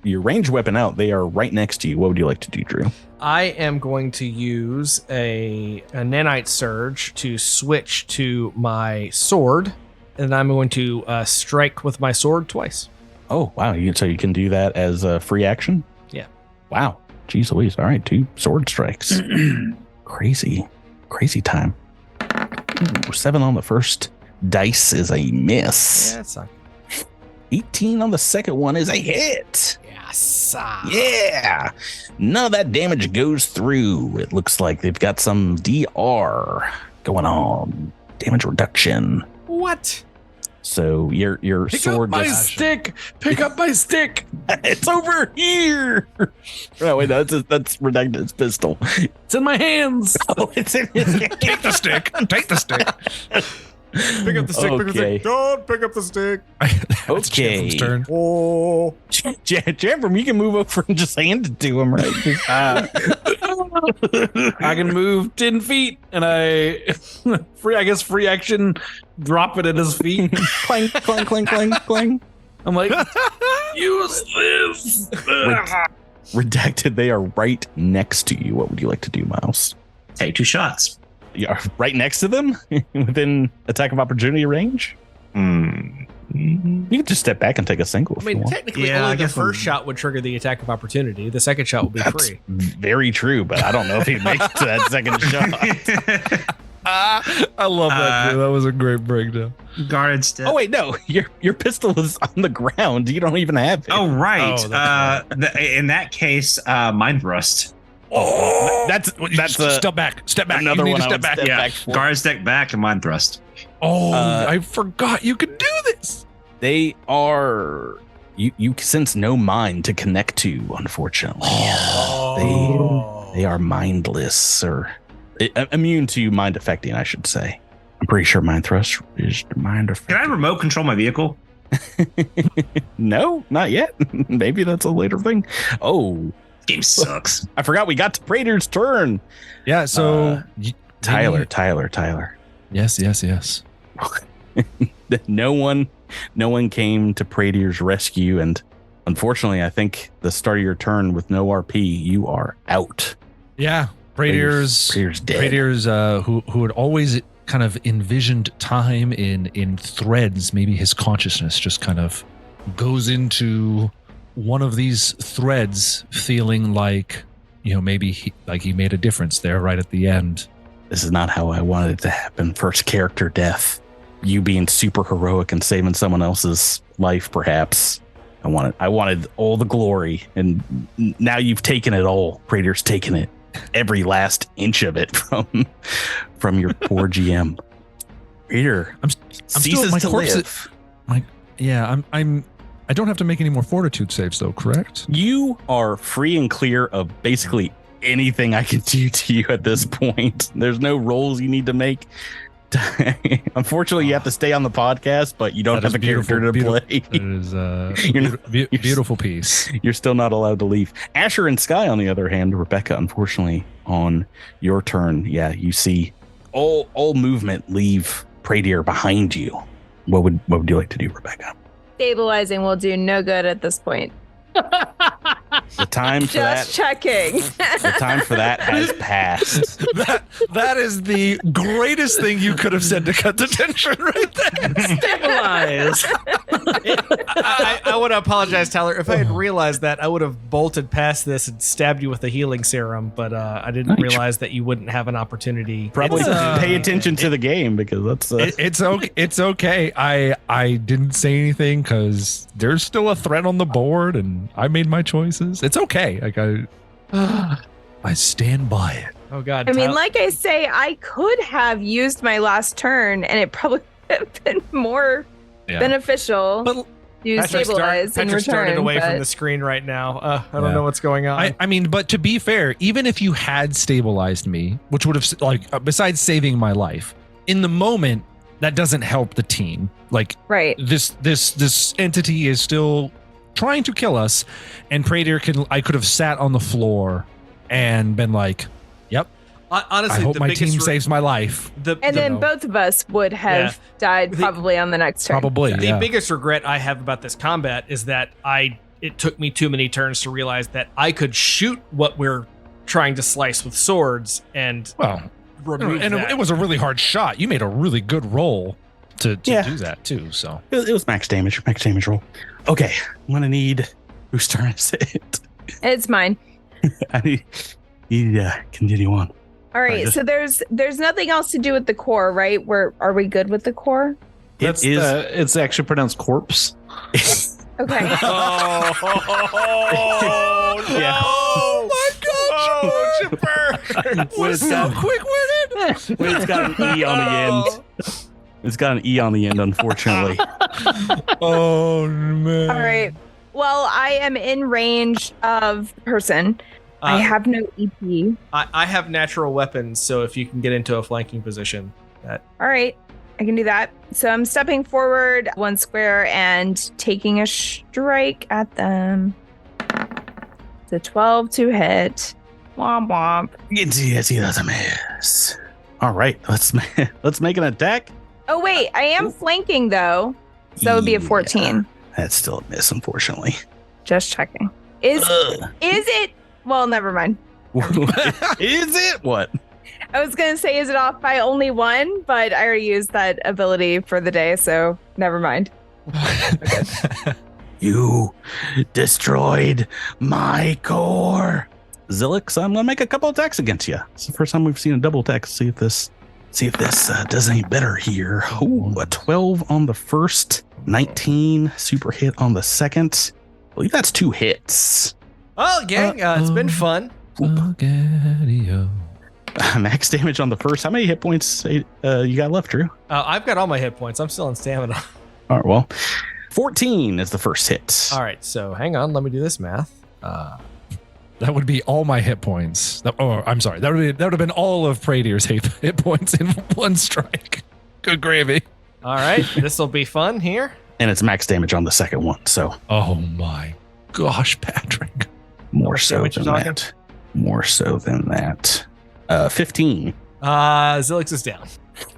ranged weapon out. They are right next to you. What would you like to do, Drew? I am going to use a nanite surge to switch to my sword, and I'm going to strike with my sword twice. Oh wow! So you can do that as a free action? Yeah. Wow. Jeez Louise. All right, 2 sword strikes. Crazy time. Ooh, 7 on the first dice is a miss. Yeah, it's not. 18 on the second one is a hit. Yeah. Yes. Yeah. None of that damage goes through. It looks like they've got some DR going on. Damage reduction. What? So your Pick sword up my just- stick. Pick up my stick. It's over here. Oh wait, that's Redacted's pistol. It's in my hands. Oh, it's in his Take the stick. Take the stick. Pick up the stick. Pick up the Okay. stick. Don't pick up the stick. It's Okay. Jamfram's turn. Oh. Jamfram, you can move over and just hand it to him, right? I can move 10 feet and I free action, drop it at his feet. Clang, clang, clang, clang, clang. I'm like, use this. Redacted, they are right next to you. What would you like to do, Miles? Take 2 shots. You're right next to them within attack of opportunity range? You can just step back and take a single. I If you mean, want. technically, Yeah, I only the guess first shot would trigger the attack of opportunity. The second shot would be That's free. very true, but I don't know if he'd make it to that second shot. I love that, dude. That was a great breakdown. Guarded step. Oh wait, no, your pistol is on the ground. You don't even have it. Oh, right. Oh, that's In that case, mind thrust. that's step back. Step back. another you need one to I step would back. step Yeah, back for. guard step back and mind thrust. Oh, Uh, I forgot you could do this. They are you sense no mind to connect to, unfortunately. They are mindless or immune to mind affecting, I should say. I'm pretty sure mind thrust is mind Can affecting. I remote control my vehicle? No, not yet. Maybe that's a later thing. Oh, Game sucks. I forgot we got to Praetor's turn. Yeah. So Tyler. Yes. No one came to Praetor's rescue, and unfortunately, I think the start of your turn with no RP, you are out. Yeah. Praetor's dead. Praetor's who had always kind of envisioned time in threads. Maybe his consciousness just kind of goes into one of these threads, feeling like, maybe he made a difference there right at the end. This is not how I wanted it to happen. First character death. You being super heroic and saving someone else's life, perhaps. I wanted all the glory, and now you've taken it all. Praetor's taken it. Every last inch of it from your poor GM. Praetor I'm ceases my to corpse live. I don't have to make any more fortitude saves though, correct? You are free and clear of basically anything I can do to you at this point. There's no rolls you need to make. Unfortunately, you have to stay on the podcast, but you don't That have is a character to play. That is You're not- beautiful piece. You're still not allowed to leave. Asher and Sky, on the other hand, Rebecca, unfortunately, on your turn, yeah, you see all movement leave Praetor behind you. What would you like to do, Rebecca? Stabilizing will do no good at this point. The time for Just that. checking. The time for that has passed. That is the greatest thing you could have said to cut the tension right there. Stabilize. I want to apologize, Tyler. If I had realized that, I would have bolted past this and stabbed you with a healing serum, but I didn't realize that you wouldn't have an opportunity. Probably It's, pay attention to the game because that's It's okay. It's okay. I didn't say anything because there's still a threat on the board, and I made my choices. It's okay. Like I stand by it. oh God. I mean, Tyler- like I say, I could have used my last turn and it probably would have been more Yeah. beneficial But to stabilize in Patrick's return. started away from but- the screen right now. I don't Yeah. know what's going on. I mean, but to be fair, even if you had stabilized me, which would have besides saving my life, in the moment, that doesn't help the team. Like Right. this entity is still trying to kill us, and Praetor I could have sat on the floor and been like, "Yep, Honestly, I hope the my biggest team saves my life." And then both of us would have died probably on the next turn. Probably. The Yeah. biggest regret I have about this combat is that it took me too many turns to realize that I could shoot what we're trying to slice with swords and Well, remove and that. it was a really hard shot. You made a really good roll to Yeah. do that too. So it was max damage roll. Okay, I'm gonna need whose turn is it? It's mine. I need continue on. All right. just- So there's nothing else to do with the core, right? Are we good with the core? That's It is it's actually pronounced corpse. Okay. Yeah. Oh my gosh! Oh, Chipper! We're so quick-witted. Wait, it's got an E on the end. It's got an E on the end, unfortunately. Oh man! All right. Well, I am in range of the person. I have no EP. I have natural weapons, so if you can get into a flanking position, that. All right. I can do that. So I'm stepping forward 1 square and taking a strike at them. It's a 12 to hit. Womp womp. Yes, he doesn't miss. All right, let's make an attack. Oh, wait. I am flanking, though. So it would be a 14. That's still a miss, unfortunately. Just checking. Is it? Well, never mind. Is it? What? I was going to say, is it off by only 1? But I already used that ability for the day, so never mind. You destroyed my core. Zilix, I'm gonna make a couple attacks against you. It's the first time we've seen a double attack. See if this does any better here. Ooh, a 12 on the first, 19 super hit on the second. I believe that's 2 hits. Oh, gang, it's been fun. Spaghetti-o. Max damage on the first. How many hit points you got left, Drew? I've got all my hit points. I'm still on stamina. All right, well, 14 is the first hit. All right, so hang on. Let me do this math. That would be all my hit points. I'm sorry. That would have been all of Pradier's hit points in 1 strike. Good gravy. All right, this will be fun here. And it's max damage on the second one, so Oh my gosh, Patrick. more much so damage than you talking? that. More so than that. 15. Zilix is down.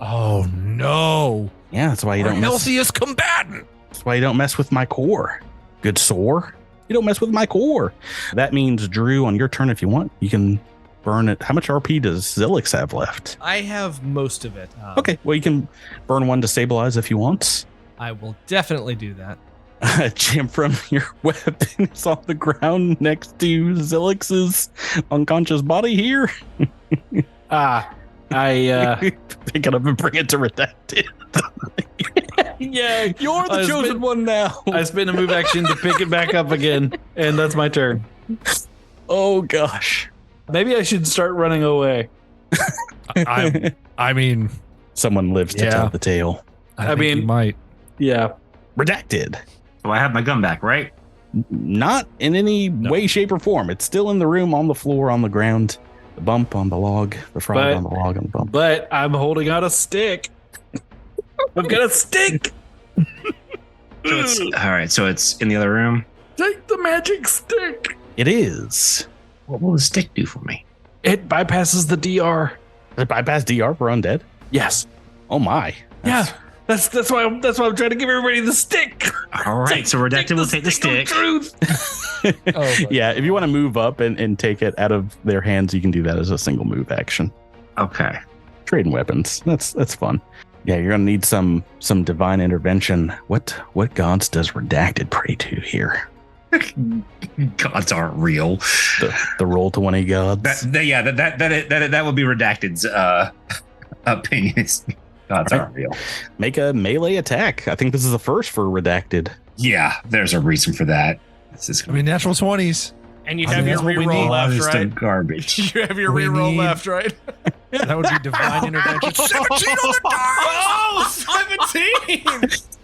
Oh no. Yeah, that's why you Our don't mess. healthiest combatant. That's why you don't mess with my core. Good soar. You don't mess with my core. That means, Drew, on your turn, if you want, you can burn it. How much RP does Zilix have left? I have most of it. Okay, well, you can burn 1 to stabilize if you want. I will definitely do that. Jim, from your weapon is on the ground next to Zilix's unconscious body here. I Pick it up and bring it to Redacted. yeah, You're the I chosen spent- one now. I spend a move action to pick it back up again, and that's my turn. Oh, gosh. Maybe I should start running away. I mean, Someone lives to Yeah. tell the tale. I mean, you might. Yeah. Redacted. So I have my gun back, right? Not in any No. way, shape, or form. It's still in the room, on the floor, on the ground. The bump on the log, the frog But- on the log, on the bump. But I'm holding out a stick. I've got a stick. So it's, all right, so it's in the other room. Take the magic stick. It is. What will the stick do for me? It bypasses the DR. Does it bypass DR for undead? Yes. Oh my. Yeah. That's why I'm trying to give everybody the stick. All right, so Redacted will take the stick. Truth. Yeah, if you want to move up and take it out of their hands, you can do that as a single move action. Okay. Trading weapons. That's fun. Yeah, you're gonna need some divine intervention. What gods does Redacted pray to here? Gods aren't real. The roll 20 gods. That would be Redacted's opinion. Gods aren't real. Make a melee attack. I think this is the first for Redacted. Yeah, there's a reason for that. This is I mean, natural 20s. And you I have mean, your that's what we reroll need. left, Honest to right? garbage. You have your We reroll need- left, right? That would be divine intervention. 17 on the Oh,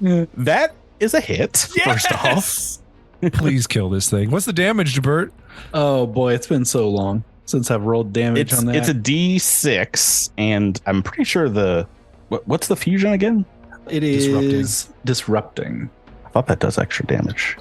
17! That is a hit, first off. Yes! Please kill this thing. What's the damage, Bert? Oh boy, it's been so long since I've rolled damage on that. It's a D6, and I'm pretty sure what's the fusion again? It is disrupting. I thought that does extra damage.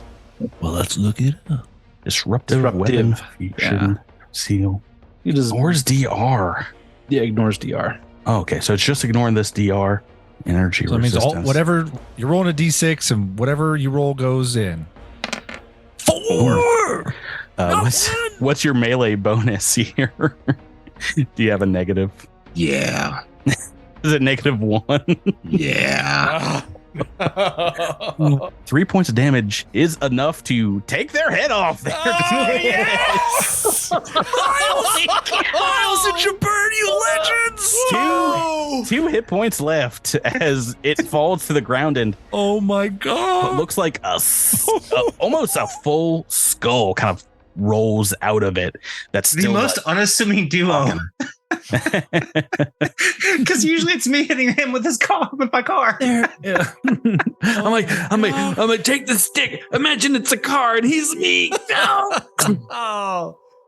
Well, let's look it up. Disruptive. Weapon fusion seal. You just Where's DR? yeah, ignores DR. Oh, okay, so it's just ignoring this DR energy So that means resistance. whatever you're rolling a d6 and whatever you roll goes in. 4. What's your melee bonus here? Do you have a negative? Yeah. Is it -1? Yeah. 3 points of damage is enough to take their head off. There. Yes! Miles and Jabbird, you legends! Two hit points left as it falls to the ground, and Oh my what god! looks like almost a full skull kind of rolls out of it. That's The still most unassuming duo. Because usually it's me hitting him with my car. Yeah. I'm like, take the stick. Imagine it's a car and he's me. No.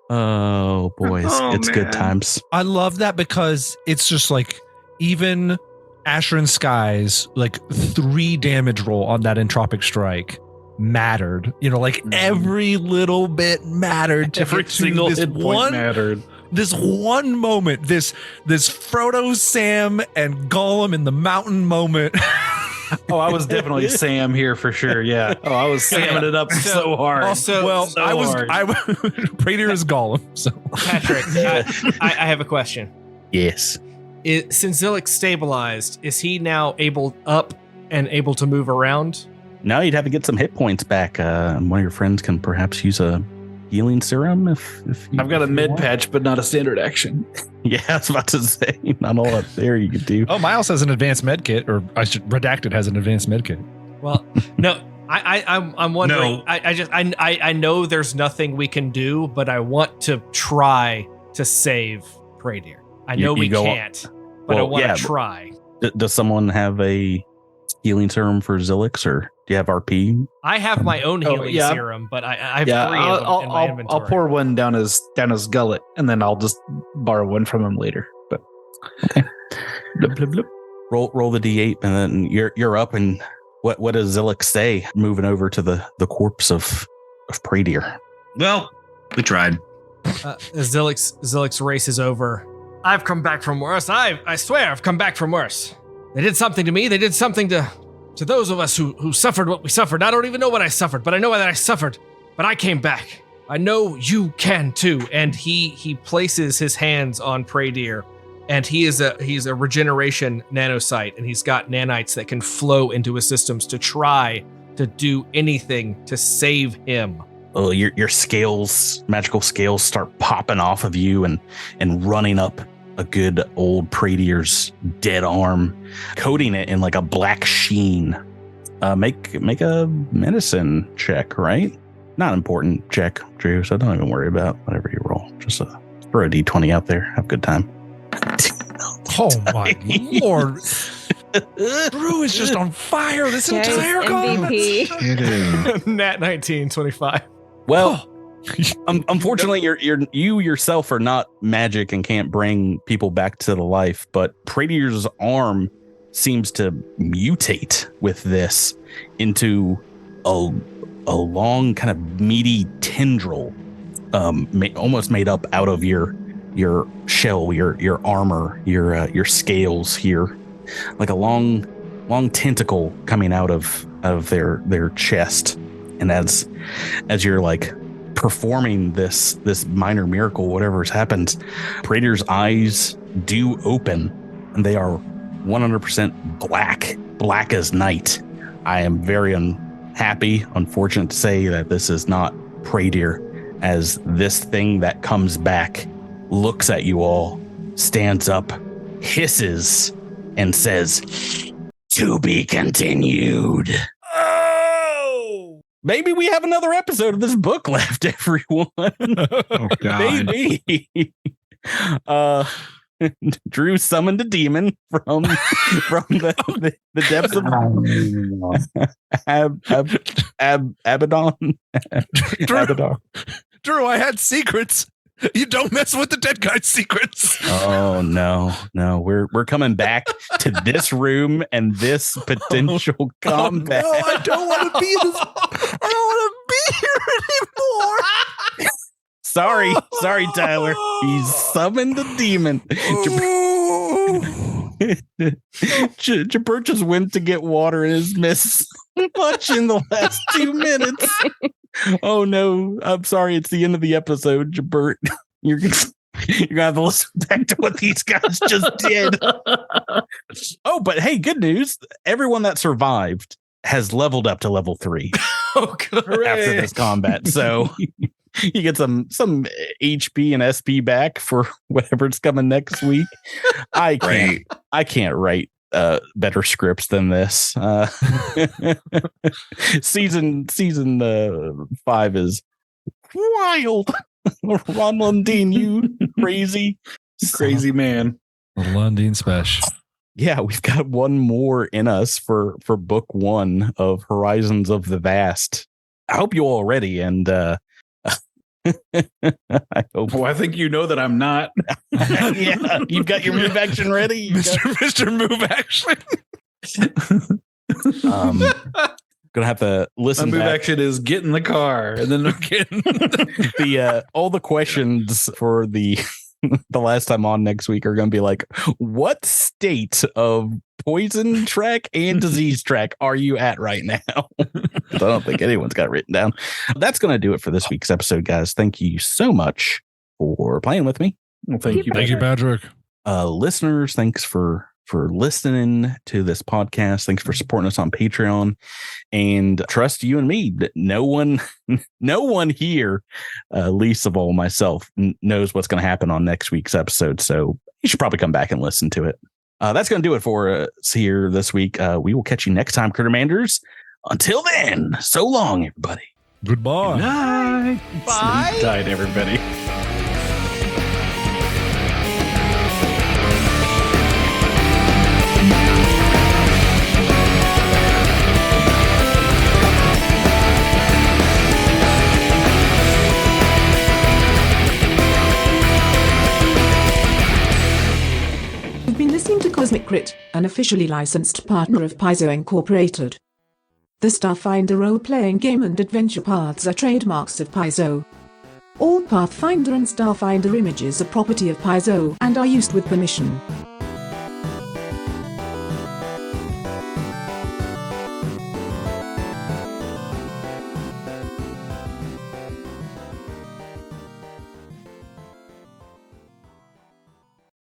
Oh, boys, it's good man. times. I love that because it's just like even Asher and Sky's like 3 damage roll on that entropic strike mattered. You know, like every little bit mattered. To Every get to single this hit point one mattered. this one moment, this Frodo, Sam, and Gollum in the mountain moment. Oh, I was definitely Sam here for sure. Yeah. Oh, I was samming it up so hard. Also, Well, So I was hard. Praetor is Gollum, so Patrick, I have a question. Yes. Since Zilix stabilized, is he now able to move around? Now you'd have to get some hit points back. And one of your friends can perhaps use a healing serum if you, I've got a if you mid want. patch, but not a standard action. Yeah, I was about to say, not all up there you could do. Oh, Miles has an advanced med kit, or Redacted has an advanced med kit. Well, no, I'm wondering. No. I know there's nothing we can do, but I want to try to save Praetor. I know You we go- can't, but I well, want to yeah, try. Does someone have a healing serum for Zilix, or do you have RP? I have my own Oh, healing yeah. serum, but I have Yeah, 3 of them in my inventory. I'll pour one down his gullet, and then I'll just borrow one from him later. But blip, blip, blip. Roll the D8, and then you're up. And what does Zilix say? Moving over to the corpse of Praetor. Well, we tried. Zilix races over. I've come back from worse. I swear I've come back from worse. They did something to me. They did something to those of us who suffered what we suffered. I don't even know what I suffered, but I know that I suffered. But I came back. I know you can too. And he places his hands on Praetor, and he's a regeneration nanocyte, and he's got nanites that can flow into his systems to try to do anything to save him. Oh, your scales, magical scales, start popping off of you and running up a good old Praetor's dead arm, coating it in like a black sheen. Make a medicine check, right? Not important check, Drew. So don't even worry about whatever you roll. Just throw a D20 out there. Have a good time. Oh my lord. Drew is just on fire this Yes, entire MVP. conversation. Nat 19, 25. Well, unfortunately, you yourself are not magic and can't bring people back to the life, but Praetor's arm seems to mutate with this into a long kind of meaty tendril, almost made up out of your shell, your armor, your scales here, like a long tentacle coming out of their chest. And as you're like performing this minor miracle, whatever's happened, Praetor's eyes do open, and they are 100% black as night. I am very unfortunate to say that this is not Praetor, as this thing that comes back looks at you all, stands up, hisses, and says, "To be continued." Maybe we have another episode of this book left, everyone. Oh, God. Maybe. Drew summoned a demon from the depths of Abaddon. Abaddon. Drew, I had secrets. You don't mess with the dead guy's secrets. Oh no. We're coming back to this room and this potential combat. No, I don't want to be this. I don't want to be here anymore. Sorry, Tyler. He summoned a demon. Jabert just went to get water and has missed much in the last 2 minutes. Oh no, I'm sorry. It's the end of the episode, Jabert. You're gonna have to listen back to what these guys just did. Oh, but hey, good news. Everyone that survived has leveled up to level 3 Oh, good. after this combat. So you get some HP and SP back for whatever's coming next week. I can't write better scripts than this. Season 5 is wild. Ron Lundeen, you crazy man. The Lundeen special. Yeah, we've got one more in us for book 1 of Horizons of the Vast. I hope you all ready, and I hope. Well, I think you know that I'm not. Yeah, you've got your move action ready, Mr. Move Action. Gonna have to listen. My move back. action is get in the car, and then again, The all the questions for the last time on next week are gonna be like, what state of poison track and disease track are you at right now? I don't think anyone's got it written down. That's gonna do it for this week's episode, guys. Thank you so much for playing with me. well, thank you. Thank you, Patrick. Listeners, thanks for listening to this podcast. Thanks for supporting us on Patreon, and trust you and me that no one here, least of all myself, knows what's going to happen on next week's episode. So you should probably come back and listen to it. That's going to do it for us here this week. We will catch you next time, Crittermanders. Until then, so long, everybody. Goodbye. Night. Bye. Died, everybody. You've been listening to Cosmic Crit, an officially licensed partner of Paizo Incorporated. The Starfinder role-playing game and adventure paths are trademarks of Paizo. All Pathfinder and Starfinder images are property of Paizo and are used with permission.